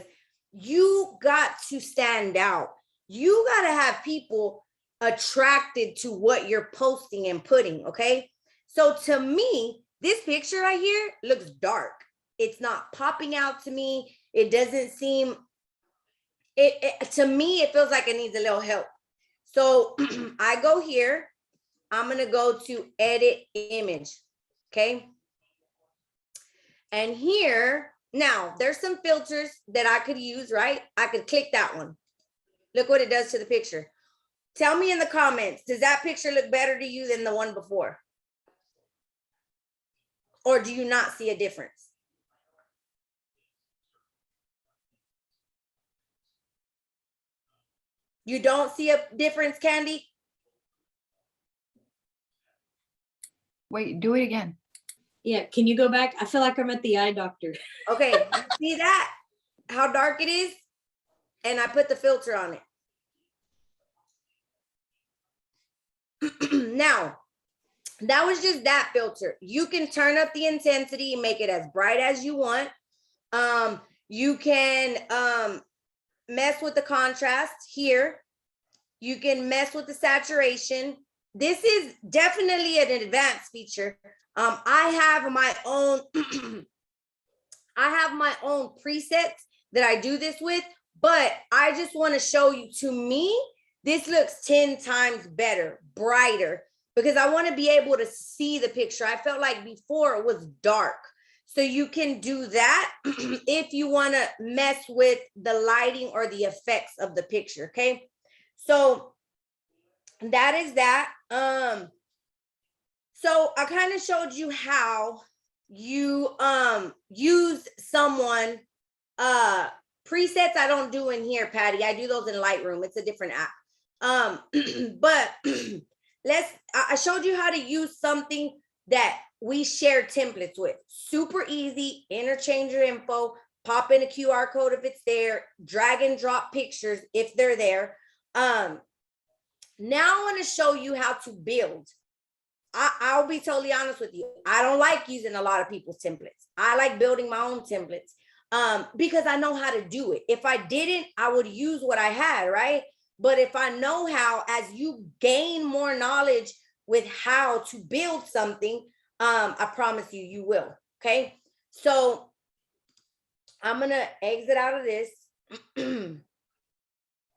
you got to stand out. You got to have people attracted to what you're posting and putting, okay? So to me, this picture right here looks dark. It's not popping out to me. It doesn't seem, to me, it feels like it needs a little help. So I go here, I'm gonna go to edit image, okay? And here, now there's some filters that I could use, right? I could click that one. Look what it does to the picture. Tell me in the comments, does that picture look better to you than the one before? Or do you not see a difference? You don't see a difference, Candy? Wait, do it again. Yeah, can you go back? I feel like I'm at the eye doctor. Okay, you see that? How dark it is? And I put the filter on it. Now, that was just that filter. You can turn up the intensity and make it as bright as you want. You can mess with the contrast here. You can mess with the saturation. This is definitely an advanced feature. I have my own I have my own presets that I do this with, but I just want to show you, to me, this looks 10 times better, brighter, because I want to be able to see the picture. I felt like before it was dark. So you can do that if you want to mess with the lighting or the effects of the picture, okay? So that is that. So I kind of showed you how you use someone presets. I don't do in here, Patty. I do those in Lightroom. It's a different app. But I showed you how to use something that we share templates with. Super easy. Interchange your info, pop in a QR code if it's there, drag and drop pictures if they're there. Now I want to show you how to build. I'll be totally honest with you. I don't like using a lot of people's templates. I like building my own templates because I know how to do it. If I didn't, I would use what I had, right? But if I know how, as you gain more knowledge with how to build something, I promise you, you will, okay? So I'm going to exit out of this.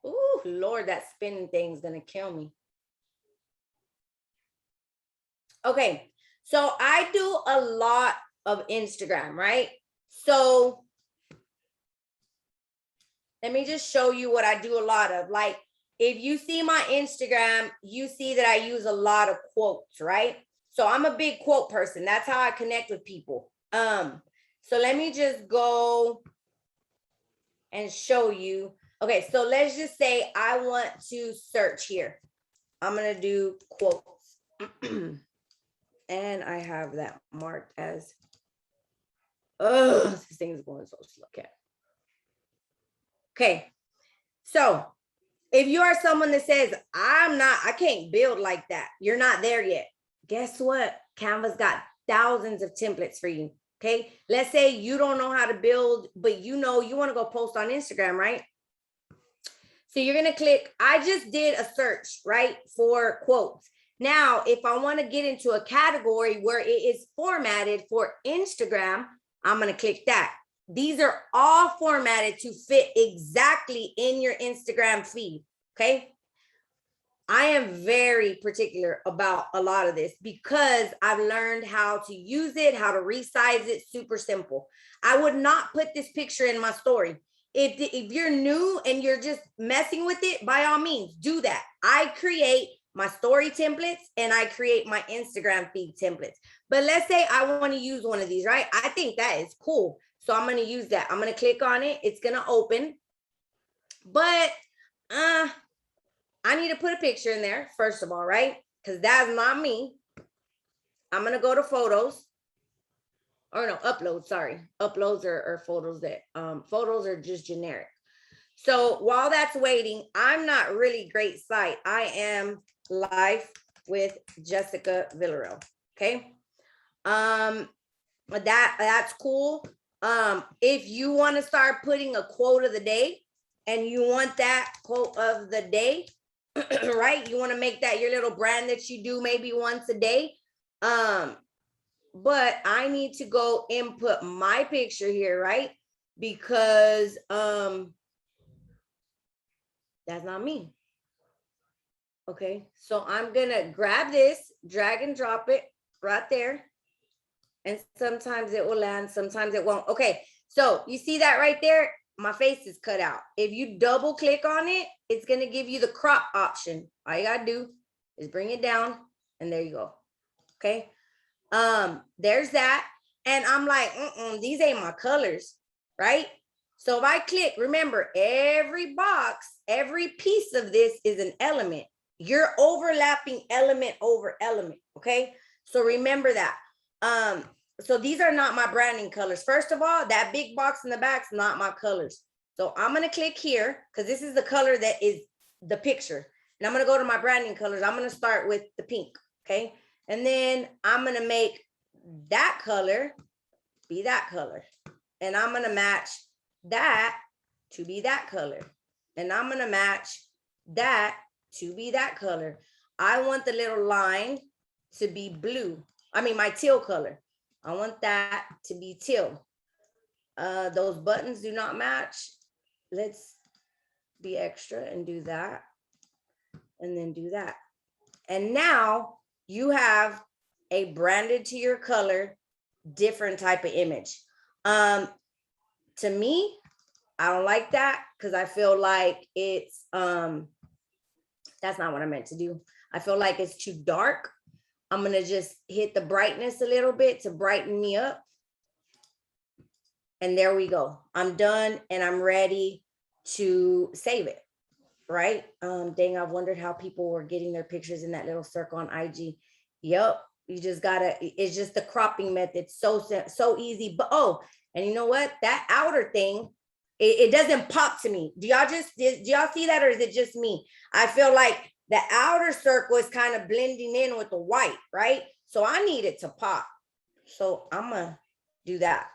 Ooh, Lord, that spinning thing's going to kill me. Okay, so I do a lot of Instagram, right? So let me just show you what I do a lot of. Like, if you see my Instagram, you see that I use a lot of quotes, right? So I'm a big quote person. That's how I connect with people. So let me just go and show you. Okay, so let's just say I want to search here. I'm going to do quotes. And I have that marked as, oh, this thing is going so slow. Okay. So if you are someone that says, I can't build like that, you're not there yet. Guess what? Canva's got thousands of templates for you. Okay. Let's say you don't know how to build, but you know, you want to go post on Instagram, right? So you're going to click, I just did a search, right, for quotes. Now, if I want to get into a category where it is formatted for Instagram, I'm going to click that. These are all formatted to fit exactly in your Instagram feed. Okay. I am very particular about a lot of this because I've learned how to use it, how to resize it. Super simple. I would not put this picture in my story. If you're new and you're just messing with it, by all means, do that. I create my story templates and I create my Instagram feed templates. But let's say I want to use one of these, right? I think that is cool. So I'm going to use that. I'm going to click on it. It's going to open. But I need to put a picture in there, first of all, right? Because that's not me. I'm going to go to photos. Or no, uploads, sorry. Uploads are photos that, photos are just generic. So while that's waiting, I'm not really great sight. I am live with Jessica Villareal, okay? That's cool. If you want to start putting a quote of the day and you want that quote of the day, right? You want to make that your little brand that you do maybe once a day. But I need to go input my picture here, right? Because that's not me. Okay, so I'm gonna grab this, drag and drop it right there. And sometimes it will land, sometimes it won't. Okay, so you see that right there? My face is cut out. If you double click on it, it's gonna give you the crop option. All you gotta do is bring it down and there you go. Okay, there's that. And I'm like, these ain't my colors, right? So if I click, remember, every box, every piece of this is an element. You're overlapping element over element, okay? So remember that. So these are not my branding colors. First of all, that big box in the back is not my colors. So I'm gonna click here because this is the color that is the picture. And I'm gonna go to my branding colors. I'm gonna start with the pink, okay? And then I'm gonna make that color be that color. And I'm gonna match that to be that color. And I'm gonna match that to be that color. I want the little line to be blue. I mean, my teal color. I want that to be teal. Those buttons do not match. Let's be extra and do that. And then do that. And now you have a branded to your color, different type of image. To me, I don't like that because I feel like it's, that's not what I meant to do. I feel like it's too dark. I'm going to just hit the brightness a little bit to brighten me up. And there we go. I'm done and I'm ready to save it, right? Dang, I've wondered how people were getting their pictures in that little circle on IG. Yep, you just gotta, it's just the cropping method. So easy. But oh, and you know what? That outer thing, it doesn't pop to me. Do y'all see that, or is it just me? I feel like the outer circle is kind of blending in with the white, right? So I need it to pop. So I'm gonna do that.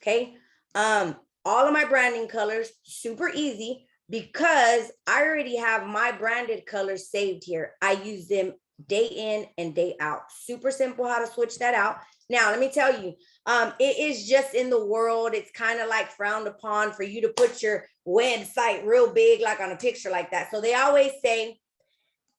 Okay. All of my branding colors, super easy because I already have my branded colors saved here. I use them day in and day out. Super simple how to switch that out. Now, let me tell you, it is just in the world. It's kind of like frowned upon for you to put your website real big, like on a picture like that. So they always say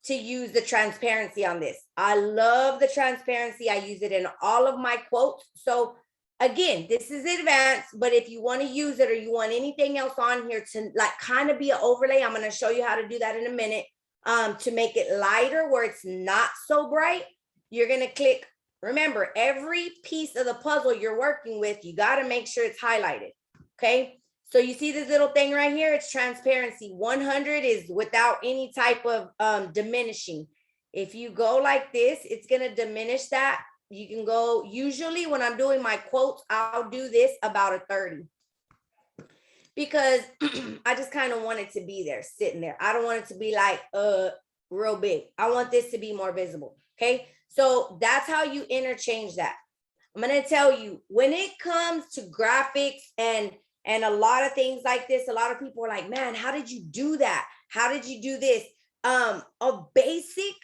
to use the transparency on this. I love the transparency. I use it in all of my quotes. So again, this is advanced, but if you want to use it or you want anything else on here to like kind of be an overlay, I'm going to show you how to do that in a minute. To make it lighter where it's not so bright, you're going to click. Remember, every piece of the puzzle you're working with, you got to make sure it's highlighted. Okay. So you see this little thing right here, it's transparency. 100 is without any type of diminishing. If you go like this, it's going to diminish that. You can go, usually when I'm doing my quotes, I'll do this about a 30. Because I just kind of want it to be there, sitting there. I don't want it to be like real big. I want this to be more visible. Okay. So that's how you interchange that. I'm going to tell you, when it comes to graphics and a lot of things like this, a lot of people are like, man, how did you do that? How did you do this? A basic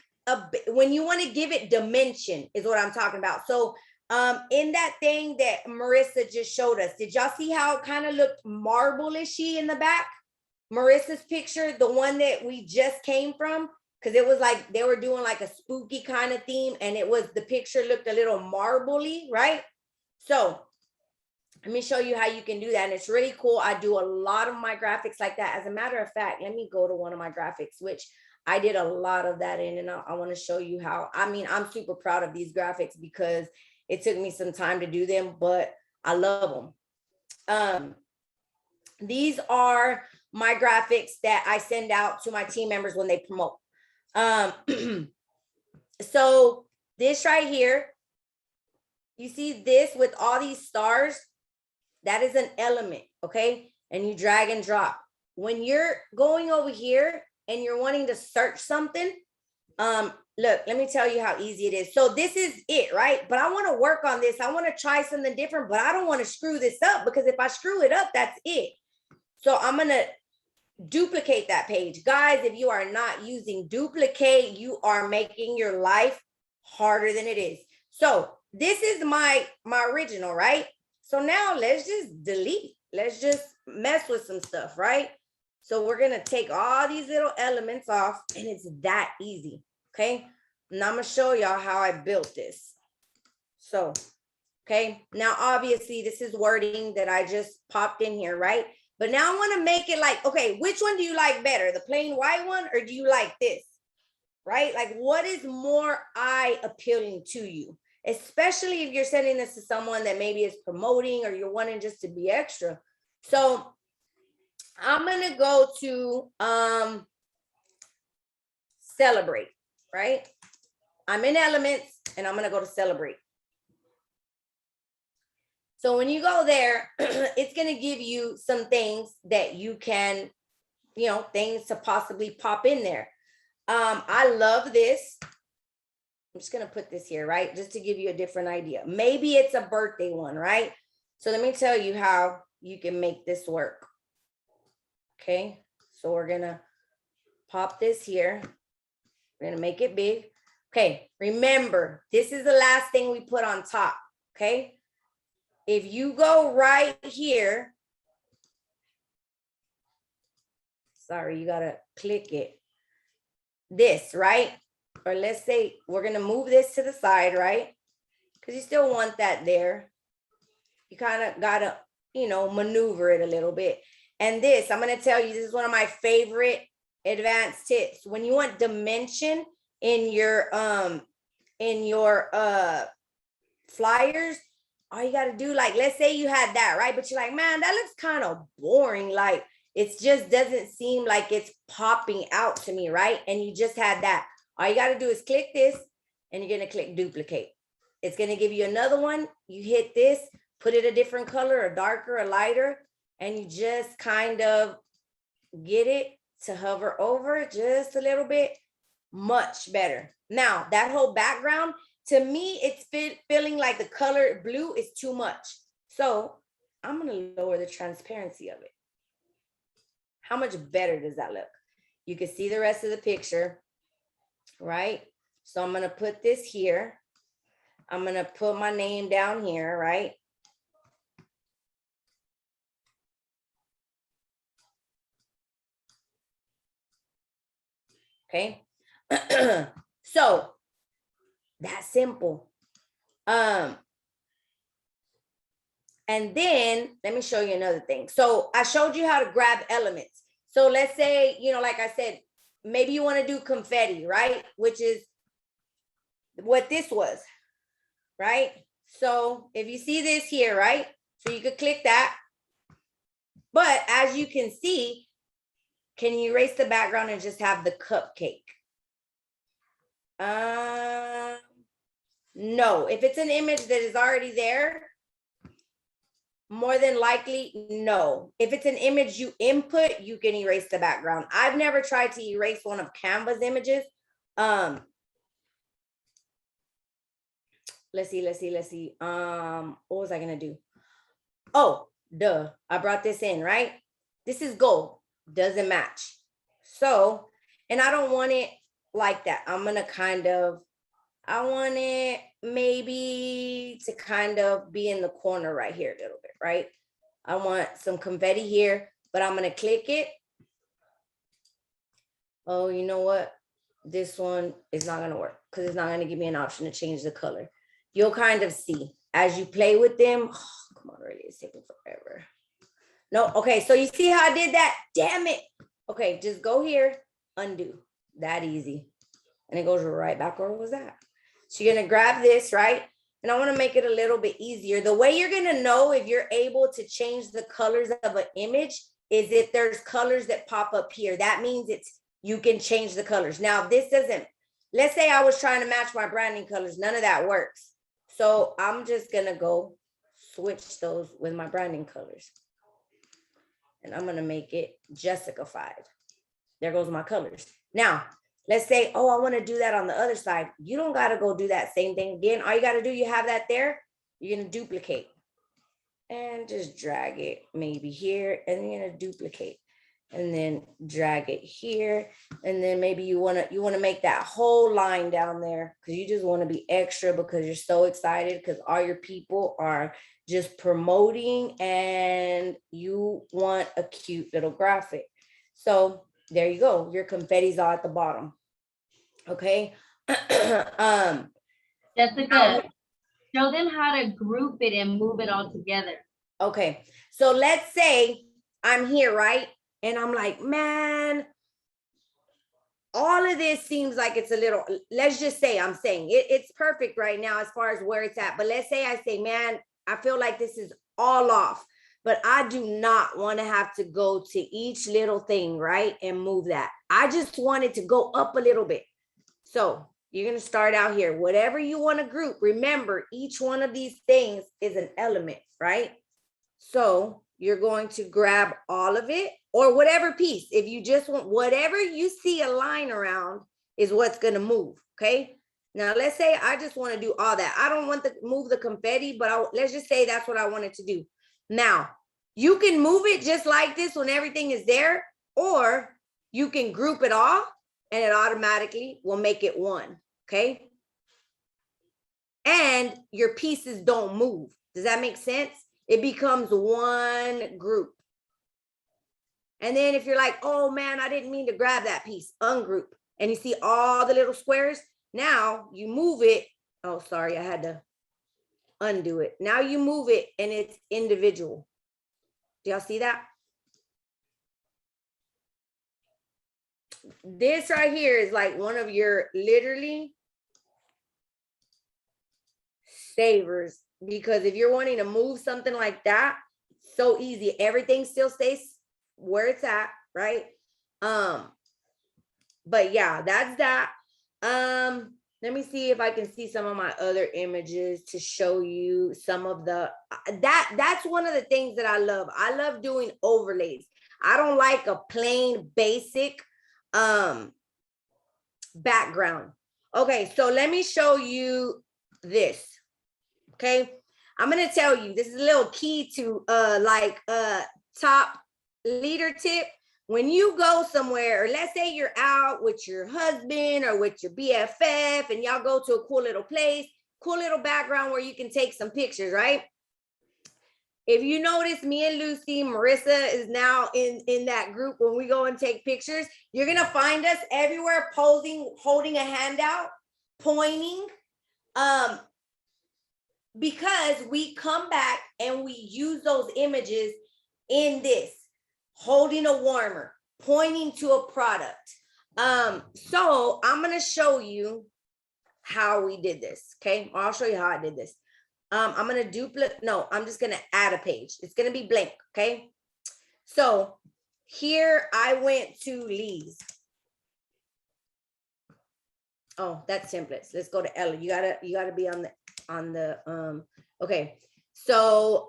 when you want to give it dimension is what I'm talking about. So in that thing that Marissa just showed us, did y'all see how it kind of looked marble-ishy in the back? Marissa's picture, the one that we just came from, because it was like they were doing like a spooky kind of theme, and it was, the picture looked a little marbly, right? So let me show you how you can do that. And it's really cool. I do a lot of my graphics like that. As a matter of fact, let me go to one of my graphics, which I did a lot of that in, and I want to show you how. I mean, I'm super proud of these graphics because it took me some time to do them, but I love them. These are my graphics that I send out to my team members when they promote. So this right here, you see this with all these stars, that is an element, okay? And you drag and drop. When you're going over here and you're wanting to search something, look, let me tell you how easy it is. So this is it, right? But I want to work on this. I want to try something different, but I don't want to screw this up, because if I screw it up, that's it. So I'm going to duplicate that page. Guys, if you are not using duplicate, you are making your life harder than it is. So this is my original, right? So now let's just delete. Let's just mess with some stuff, right? So we're going to take all these little elements off, and it's that easy, okay? Now I'm going to show y'all how I built this. So, okay, now obviously this is wording that I just popped in here, right? But now I want to make it like, okay, which one do you like better? The plain white one, or do you like this? Right? Like, what is more eye appealing to you? Especially if you're sending this to someone that maybe is promoting, or you're wanting just to be extra. So I'm going to go to celebrate, right? I'm in elements, and I'm going to go to celebrate. So when you go there, it's going to give you some things that you can, things to possibly pop in there. I love this. I'm just going to put this here, right? Just to give you a different idea. Maybe it's a birthday one, right? So let me tell you how you can make this work. Okay. So we're going to pop this here. We're going to make it big. Okay. Remember, this is the last thing we put on top. Okay. If you go right here, sorry, you got to click it. This, right? Or let's say we're going to move this to the side, right? Because you still want that there. You kind of got to, maneuver it a little bit. And this, I'm going to tell you, this is one of my favorite advanced tips. When you want dimension in your flyers, all you got to do, like, let's say you had that, right? But you're like, man, that looks kind of boring. Like, it just doesn't seem like it's popping out to me, right? And you just had that. All you got to do is click this, and you're going to click duplicate. It's going to give you another one. You hit this, put it a different color, a darker, a lighter, and you just kind of get it to hover over just a little bit. Much better. Now, that whole background, to me, it's feeling like the color blue is too much. So I'm going to lower the transparency of it. How much better does that look? You can see the rest of the picture, right? So I'm going to put this here. I'm going to put my name down here, right? Okay. So that's simple. And then let me show you another thing. So I showed you how to grab elements. So let's say, like I said, maybe you want to do confetti, right? Which is what this was, right? So if you see this here, right? So you could click that. But as you can see, can you erase the background and just have the cupcake? No. If it's an image that is already there, more than likely, no. If it's an image you input, you can erase the background. I've never tried to erase one of Canva's images. Let's see. What was I gonna do? Oh, duh. I brought this in, right? This is gold. Doesn't match. So, and I don't want it like that. I'm gonna I want it maybe to kind of be in the corner right here a little bit, right? I want some confetti here, but I'm gonna click it. Oh, you know what? This one is not gonna work because it's not gonna give me an option to change the color. You'll kind of see as you play with them. Oh, come on, really, it's taking forever. No, okay, so you see how I did that? Damn it. Okay, just go here, undo. That easy. And it goes right back where it was at. So you're gonna grab this, right? And I wanna make it a little bit easier. The way you're gonna know if you're able to change the colors of an image is if there's colors that pop up here. That means you can change the colors. Now, this doesn't, let's say I was trying to match my branding colors. None of that works. So I'm just gonna go switch those with my branding colors. And I'm gonna make it Jessica-fied. There goes my colors. Now, let's say, oh, I wanna do that on the other side. You don't gotta go do that same thing again. All you gotta do, you have that there, you're gonna duplicate. And just drag it maybe here, and you're gonna duplicate. And then drag it here. And then maybe you wanna make that whole line down there because you just wanna be extra because you're so excited because all your people are just promoting and you want a cute little graphic. So there you go. Your confetti's all at the bottom. Okay. Jessica, show them how to group it and move it all together. Okay. So let's say I'm here, right? And I'm like, man, all of this seems like it's a little, let's just say I'm saying it's perfect right now as far as where it's at. But let's say I say, man, I feel like this is all off, but I do not want to have to go to each little thing, right? And move that. I just want it to go up a little bit. So you're going to start out here. Whatever you want to group, remember, each one of these things is an element, right? So you're going to grab all of it or whatever piece. If you just want whatever you see a line around is what's going to move. Okay. Now let's say I just want to do all that. I don't want to move the confetti, but let's just say that's what I wanted to do. Now you can move it just like this when everything is there, or you can group it all and it automatically will make it one. Okay. And your pieces don't move. Does that make sense? It becomes one group. And then if you're like, oh man, I didn't mean to grab that piece, ungroup. And you see all the little squares. Now you move it. Oh, sorry, I had to undo it. Now you move it and it's individual. Do y'all see that? This right here is like one of your literally savers, because if you're wanting to move something like that, so easy. Everything still stays where it's at, right? But yeah, that's that. Let me see if I can see some of my other images to show you some of the that's one of the things that I love. I love doing overlays. I don't like a plain basic background. Okay, so let me show you this. Okay, I'm gonna tell you, this is a little key to top leader tip. When you go somewhere, or let's say you're out with your husband or with your BFF and y'all go to a cool little place, cool little background where you can take some pictures, right? If you notice, me and Lucy, Marissa is now in that group. When we go and take pictures, you're gonna find us everywhere posing, holding a handout, pointing, because we come back and we use those images in this, holding a warmer, pointing to a product. So I'm gonna show you how we did this, okay? I'll show you how I did this. I'm gonna I'm just gonna add a page. It's gonna be blank, okay? So here I went to Lee's. Oh, that's templates. Let's go to Ella. You gotta be on the okay. So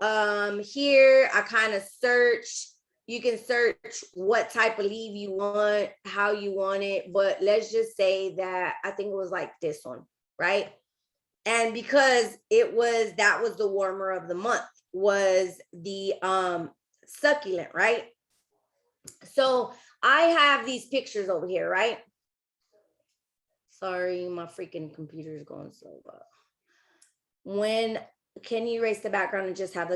here I kind of search. You can search what type of leave you want, how you want it, but let's just say that I think it was like this one, right? And because that was the warmer of the month, was the succulent, right? So I have these pictures over here, right? Sorry, my freaking computer is going slow. But can you erase the background and just have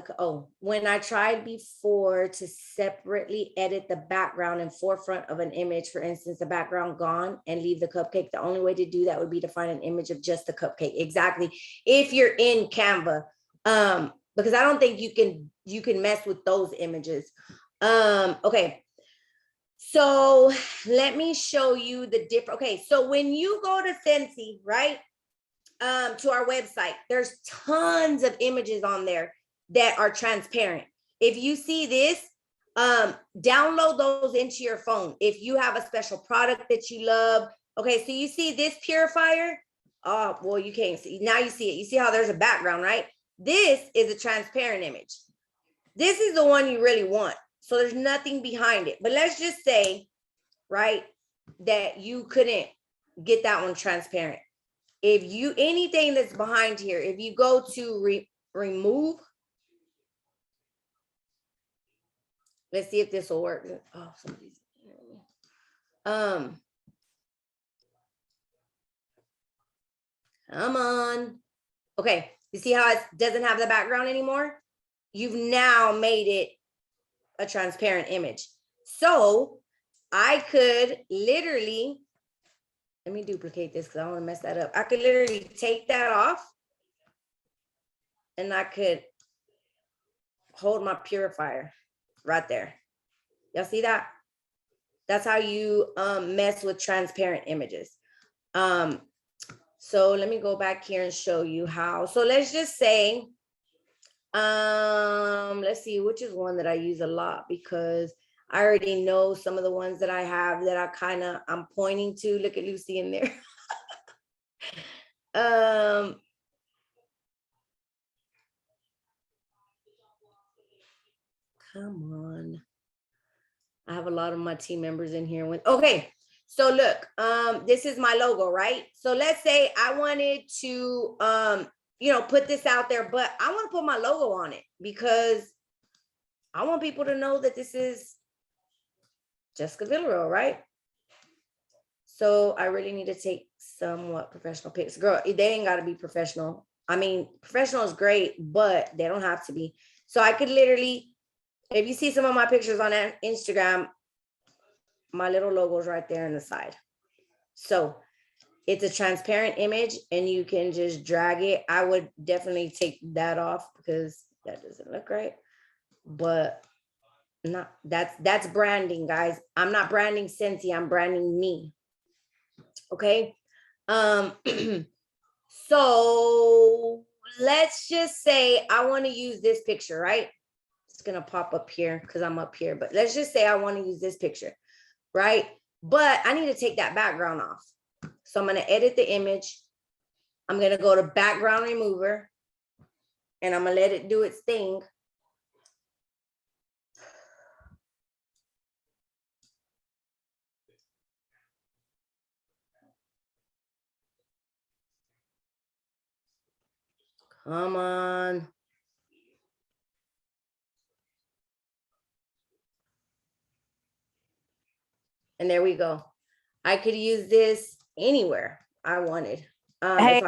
when I tried before to separately edit the background and forefront of an image, for instance, the background gone and leave the cupcake, the only way to do that would be to find an image of just the cupcake. Exactly. If you're in Canva, because I don't think you can mess with those images. Okay. So let me show you the different. Okay. So when you go to Scentsy, right? To our website, there's tons of images on there that are transparent. If you see this, download those into your phone. If you have a special product that you love. Okay, so you see this purifier. Oh, well, you can't see. Now you see it. You see how there's a background, right? This is a transparent image. This is the one you really want. So there's nothing behind it. But let's just say, right, that you couldn't get that one transparent. If you, anything that's behind here, if you go to remove, let's see if this will work. Oh, somebody's come on. Okay, you see how it doesn't have the background anymore? You've now made it a transparent image. So I could literally, let me duplicate this because I don't want to mess that up. I could literally take that off and I could hold my purifier right there. Y'all see that? That's how you mess with transparent images. So let me go back here and show you how. So let's just say, let's see, which is one that I use a lot because I already know some of the ones that I have that I'm pointing to. Look at Lucy in there. Come on. I have a lot of my team members in here. Okay, so look, this is my logo, right? So let's say I wanted to, put this out there, but I want to put my logo on it because I want people to know that this is Jessica Villareal, right? So I really need to take somewhat professional pics. Girl, they ain't got to be professional. I mean, professional is great, but they don't have to be. So I could literally, if you see some of my pictures on Instagram, my little logo's right there on the side. So it's a transparent image and you can just drag it. I would definitely take that off because that doesn't look right. But that's branding, guys. I'm not branding Scentsy, I'm branding me. Okay. So let's just say I want to use this picture, right? It's gonna pop up here because I'm up here, but let's just say I want to use this picture, right? But I need to take that background off. So I'm gonna edit the image. I'm gonna go to background remover and I'm gonna let it do its thing. Come on. And there we go. I could use this anywhere I wanted. Hey.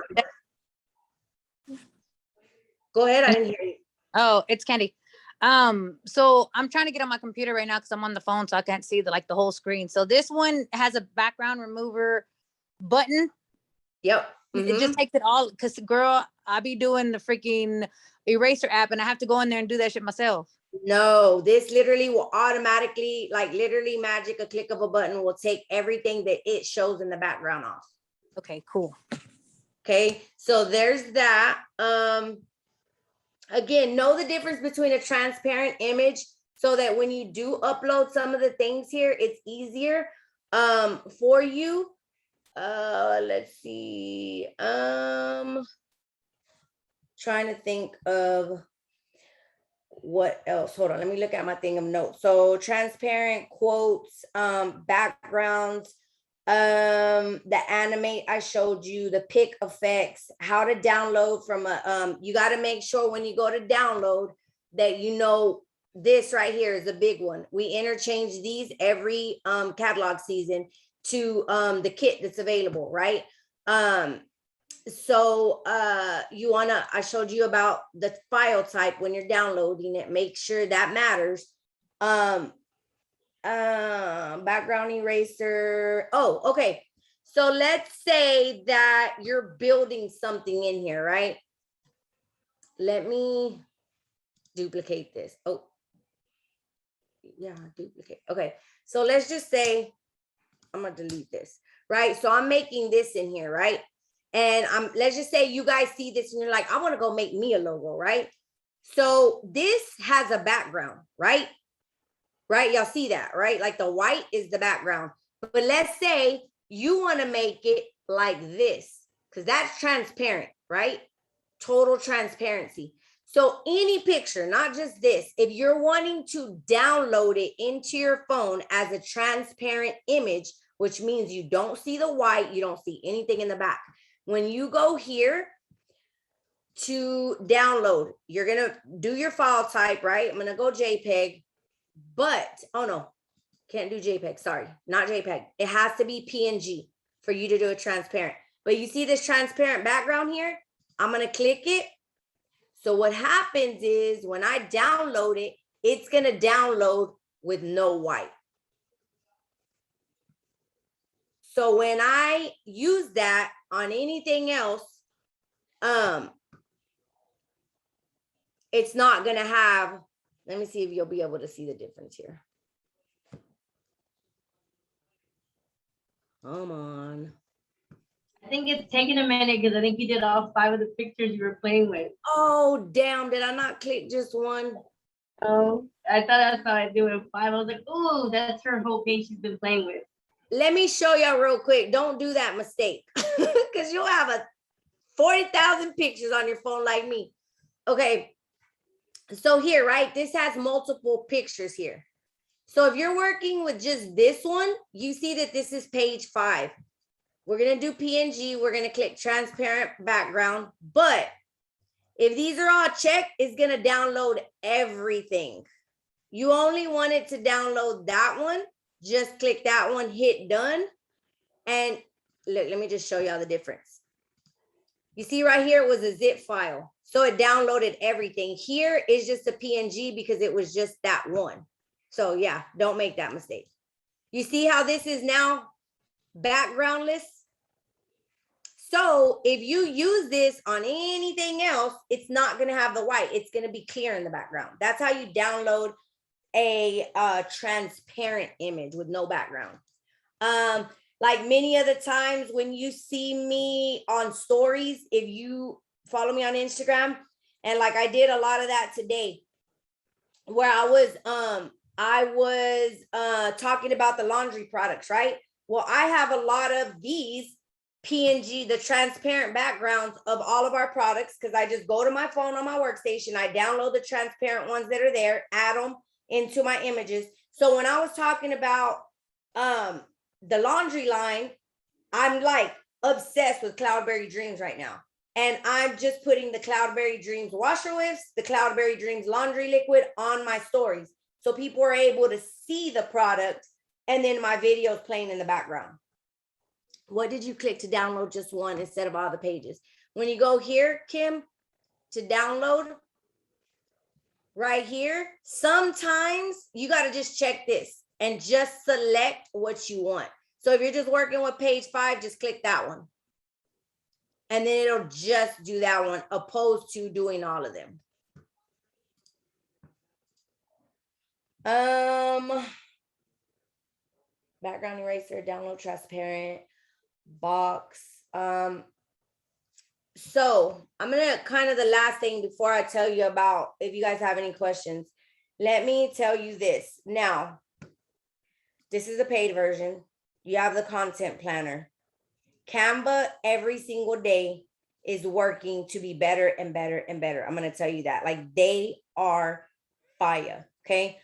Go ahead, I didn't hear you. Oh, it's Candy. So I'm trying to get on my computer right now because I'm on the phone, so I can't see the whole screen. So this one has a background remover button. Yep. It just takes it all, because girl, I be doing the freaking eraser app and I have to go in there and do that shit myself. No, this literally will automatically, literally magic, a click of a button will take everything that it shows in the background off. Okay, cool. Okay, so there's that. Again, know the difference between a transparent image so that when you do upload some of the things here, it's easier for you. Let's see. Trying to think of what else. Hold on, let me look at my thing of notes. So transparent quotes, backgrounds, the animate I showed you, the pick effects, how to download from a you got to make sure when you go to download that you know this right here is a big one. We interchange these every catalog season to the kit that's available, right? So I showed you about the file type when you're downloading it, make sure that matters. Background eraser. Oh, okay. So let's say that you're building something in here, right? Let me duplicate this. Oh, yeah, duplicate. Okay. So let's just say I'm gonna delete this, right? So I'm making this in here, right? And let's just say you guys see this and you're like, I want to go make me a logo, right? So this has a background, right? Right? Y'all see that, right? Like the white is the background. But let's say you want to make it like this, because that's transparent, right? Total transparency. So any picture, not just this, if you're wanting to download it into your phone as a transparent image, which means you don't see the white, you don't see anything in the back. When you go here to download, you're going to do your file type, right? I'm going to go JPEG, but, oh no, can't do JPEG. Sorry, not JPEG. It has to be PNG for you to do it transparent. But you see this transparent background here? I'm going to click it. So what happens is when I download it, it's going to download with no white. So when I use that on anything else, it's not going to have, let me see if you'll be able to see the difference here. Come on. I think it's taking a minute because I think you did all 5 of the pictures you were playing with. Oh, damn. Did I not click just one? Oh, I thought that's how I do it. 5. I was like, ooh, that's her whole page she's been playing with. Let me show y'all real quick. Don't do that mistake because you'll have 40,000 pictures on your phone like me. Okay. So here, right? This has multiple pictures here. So if you're working with just this one, you see that this is page 5. We're going to do PNG. We're going to click transparent background. But if these are all checked, it's going to download everything. You only want it to download that one. Just click that one, hit done. And look, let me just show y'all the difference. You see right here, it was a zip file. So it downloaded everything. Here is just a PNG because it was just that one. So yeah, don't make that mistake. You see how this is now backgroundless? So if you use this on anything else, it's not going to have the white. It's going to be clear in the background. That's how you download a transparent image with no background. Like many other times when you see me on stories, if you follow me on Instagram, and like I did a lot of that today, where I was talking about the laundry products, right? Well, I have a lot of these PNG, the transparent backgrounds of all of our products, because I just go to my phone on my workstation, I download the transparent ones that are there, add them into my images. So when I was talking about the laundry line, I'm like obsessed with Cloudberry Dreams right now. And I'm just putting the Cloudberry Dreams washer whiffs, the Cloudberry Dreams laundry liquid on my stories. So people are able to see the product and then my videos playing in the background. What did you click to download just one instead of all the pages? When you go here, Kim, to download, right here, sometimes you got to just check this and just select what you want. So if you're just working with page 5, just click that one. And then it'll just do that one, opposed to doing all of them. Background eraser, download transparent, box. So I'm gonna kind of the last thing before I tell you about, if you guys have any questions, let me tell you this. Now, this is a paid version. You have the content planner. Canva every single day is working to be better and better and better. I'm going to tell you that. Like, they are fire. Okay.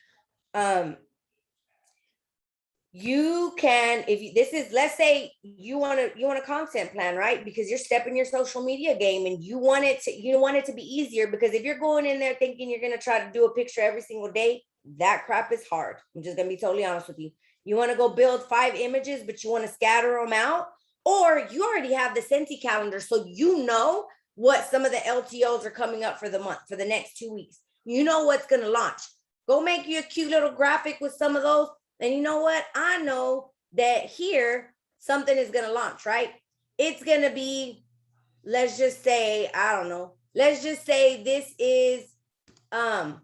You can, if you, this is, let's say you want a content plan, right? Because you're stepping your social media game and you want it to be easier, because if you're going in there thinking you're going to try to do a picture every single day, that crap is hard. I'm just going to be totally honest with you. You want to go build 5 images, but you want to scatter them out. or you already have the Scentsy calendar, so you know what some of the LTOs are coming up for the month, for the next 2 weeks. You know what's going to launch. Go make you a cute little graphic with some of those. And you know what? I know that here something is going to launch, right? It's going to be, let's just say, I don't know. Let's just say this is all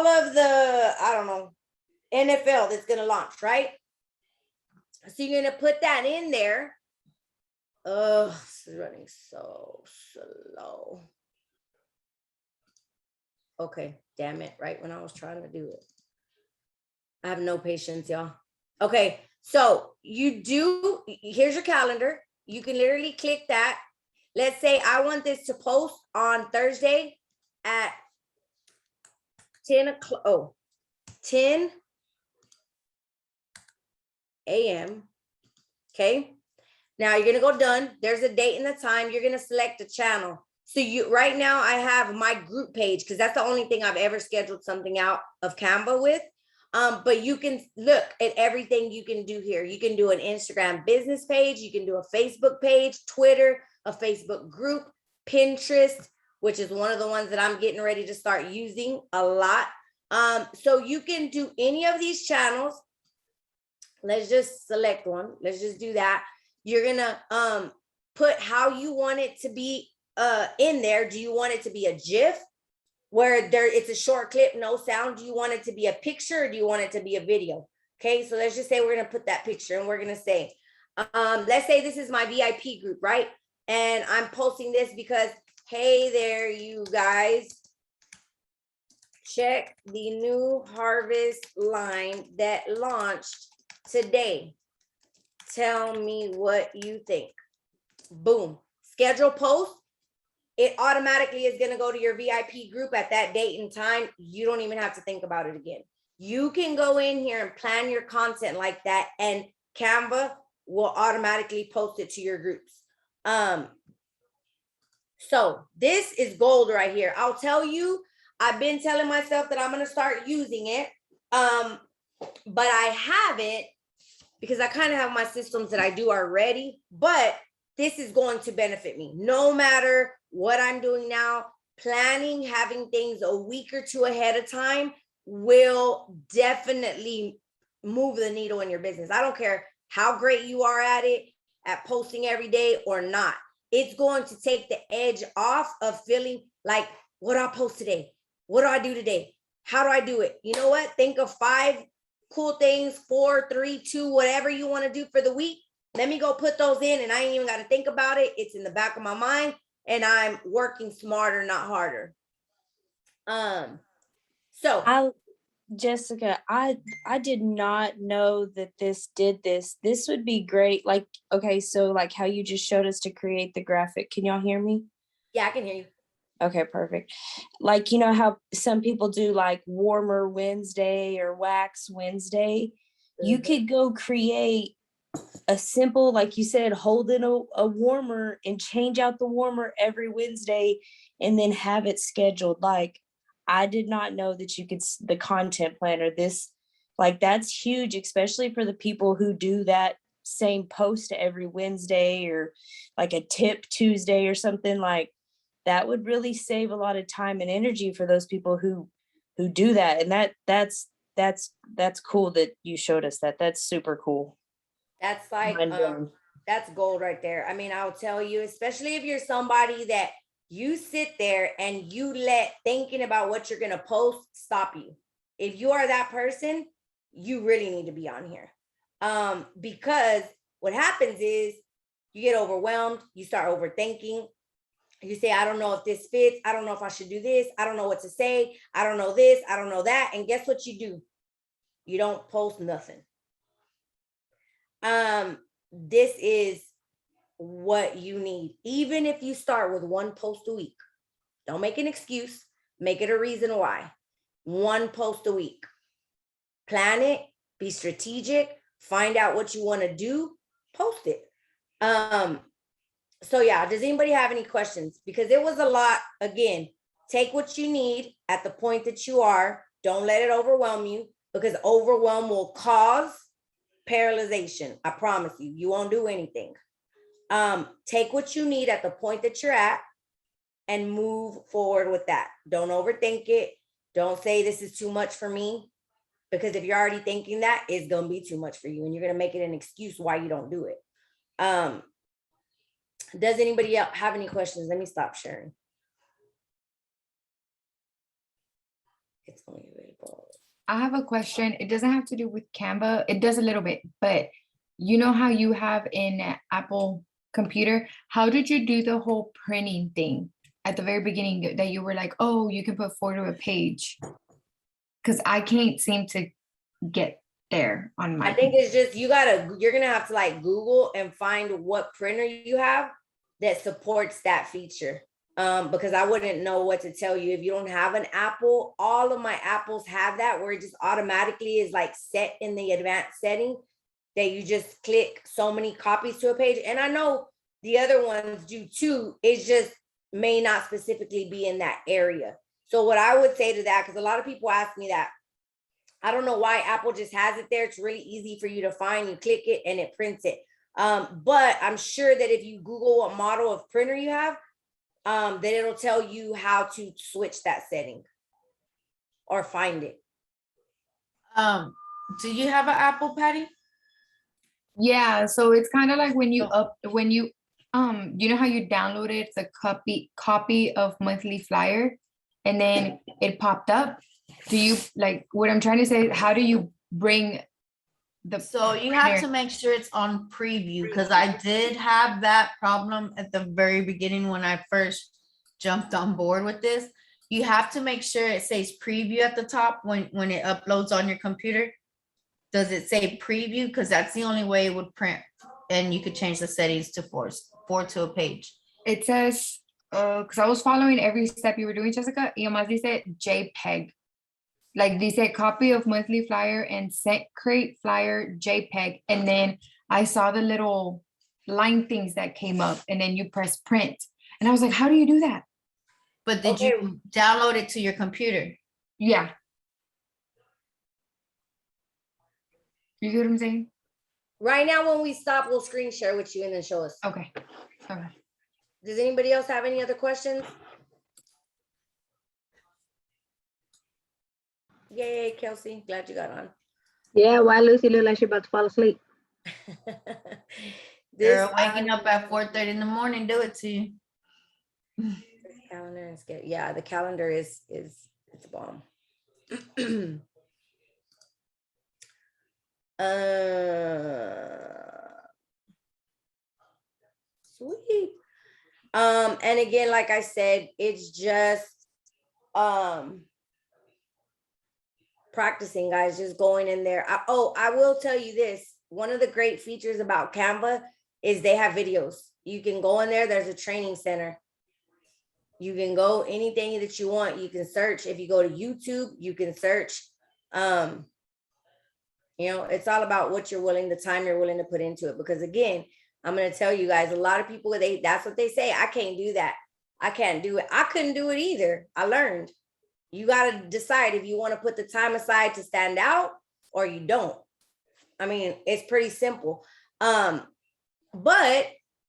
of the, I don't know, NFL that's going to launch, right? So you're going to put that in there. Oh, it's running so slow. Okay, damn it, right when I was trying to do it. I have no patience, y'all. Okay, so here's your calendar. You can literally click that. Let's say I want this to post on Thursday at 10 o'clock. Oh, 10 a.m. Okay. Now you're gonna go done. There's a date and the time. You're gonna select a channel. So right now I have my group page because that's the only thing I've ever scheduled something out of Canva with. But you can look at everything you can do here. You can do an Instagram business page. You can do a Facebook page, Twitter, a Facebook group, Pinterest, which is one of the ones that I'm getting ready to start using a lot. So you can do any of these channels. Let's just select one. Let's just do that. You're gonna put how you want it to be in there. Do you want it to be a GIF where it's a short clip, no sound? Do you want it to be a picture, or do you want it to be a video? Okay, so let's just say we're gonna put that picture, and we're gonna say, let's say this is my VIP group, right? And I'm posting this because, hey there, you guys, check the new Harvest line that launched today. Tell me what you think. Boom. Schedule post. It automatically is going to go to your VIP group at that date and time. You don't even have to think about it again. You can go in here and plan your content like that, and Canva will automatically post it to your groups. So this is gold right here. I'll tell you, I've been telling myself that I'm going to start using it. But I haven't, because I kind of have my systems that I do already, but this is going to benefit me. No matter what I'm doing now, planning, having things a week or two ahead of time will definitely move the needle in your business. I don't care how great you are at it, at posting every day or not. It's going to take the edge off of feeling like, what do I post today? What do I do today? How do I do it? You know what? Think of 5 cool things, 4, 3, 2, whatever you want to do for the week. Let me go put those in, and I ain't even got to think about it. It's in the back of my mind, and I'm working smarter, not harder. Jessica, I did not know that this did this. This would be great. Like, okay, so like how you just showed us to create the graphic. Can y'all hear me? Yeah, I can hear you. Okay, perfect. Like, you know how some people do like warmer Wednesday or wax Wednesday? You could go create a simple, like you said, hold in a warmer and change out the warmer every Wednesday and then have it scheduled. Like, I did not know that you could, the content planner, this, like, that's huge, especially for the people who do that same post every Wednesday, or like a tip Tuesday or something. Like, that would really save a lot of time and energy for those people who do that. And that's cool that you showed us that. That's super cool. That's like, that's gold right there. I mean, I'll tell you, especially if you're somebody that you sit there and you let thinking about what you're going to post stop you. If you are that person, you really need to be on here. Because what happens is you get overwhelmed, you start overthinking. You say, I don't know if this fits. I don't know if I should do this. I don't know what to say. I don't know this. I don't know that. And guess what you do? You don't post nothing. This is what you need. Even if you start with 1 post a week, don't make an excuse. Make it a reason why. 1 post a week. Plan it. Be strategic. Find out what you want to do. Post it. So yeah, does anybody have any questions? Because it was a lot. Again, take what you need at the point that you are. Don't let it overwhelm you, because overwhelm will cause paralyzation. I promise you, you won't do anything. Take what you need at the point that you're at and move forward with that. Don't overthink it. Don't say this is too much for me, because if you're already thinking that, it's going to be too much for you and you're going to make it an excuse why you don't do it. Does anybody else have any questions? Let me stop sharing. It's only available. I have a question. It doesn't have to do with Canva. It does a little bit, but you know how you have in Apple computer, how did you do the whole printing thing at the very beginning that you were like, oh, you can put 4 to a page? Because I can't seem to get there on my. I think it's just, you're going to have to like Google and find what printer you have that supports that feature. Because I wouldn't know what to tell you if you don't have an Apple. All of my Apples have that, where it just automatically is like set in the advanced setting that you just click so many copies to a page. And I know the other ones do too. It just may not specifically be in that area. So what I would say to that, because a lot of people ask me that, I don't know why Apple just has it there. It's really easy for you to find. You click it and it prints it. But I'm sure that if you Google what model of printer you have, then it'll tell you how to switch that setting or find it. Do you have an Apple, Patty? Yeah, so it's kind of like when you you know how you downloaded the copy of monthly flyer and then it popped up. Do you like what I'm trying to say? How do you bring the So you have to make sure it's on preview, because I did have that problem at the very beginning when I first jumped on board with this. You have to make sure it says preview at the top when it uploads on your computer. Does it say preview? Because that's the only way it would print, and you could change the settings to 4 to a page. It says because I was following every step you were doing, Jessica. Y además dice JPEG. Like dice copy of monthly flyer and create flyer JPEG. And then I saw the little line things that came up and then you press print. And I was like, how do you do that? But did you download it to your computer? Yeah. You get what I'm saying? Right now, when we stop, we'll screen share with you and then show us. Okay. Okay. Does anybody else have any other questions? Yay, Kelsey. Glad you got on. Yeah, why Lucy look like she about to fall asleep? Girl, waking up at 4:30 in the morning, do it to you. This calendar is good. Yeah, the calendar is it's bomb. Sweet. And again, like I said, it's just practicing, guys, just going in there. I will tell you this. One of the great features about Canva is they have videos. You can go in there. There's a training center. You can go anything that you want. You can search. If you go to YouTube, you can search. It's all about what you're willing, the time you're willing to put into it. Because again, I'm going to tell you guys, a lot of people, that's what they say. I can't do that. I can't do it. I couldn't do it either. I learned. You got to decide if you want to put the time aside to stand out or you don't. I mean, it's pretty simple. But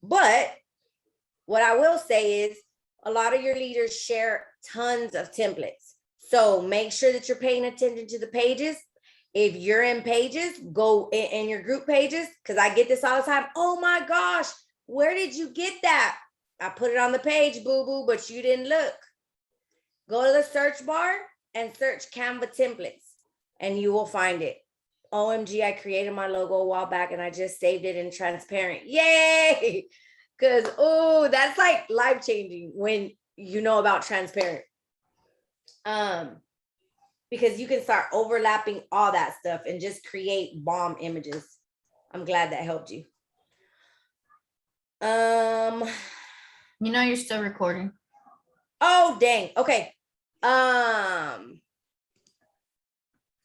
what I will say is a lot of your leaders share tons of templates. So make sure that you're paying attention to the pages. If you're in pages, go in your group pages, because I get this all the time. Oh my gosh, where did you get that? I put it on the page, boo-boo, but you didn't look. Go to the search bar and search Canva Templates, and you will find it. OMG, I created my logo a while back, and I just saved it in transparent. Yay! Because, oh, that's like life-changing when you know about transparent. Because you can start overlapping all that stuff and just create bomb images. I'm glad that helped you. You're still recording. Oh, dang. Okay.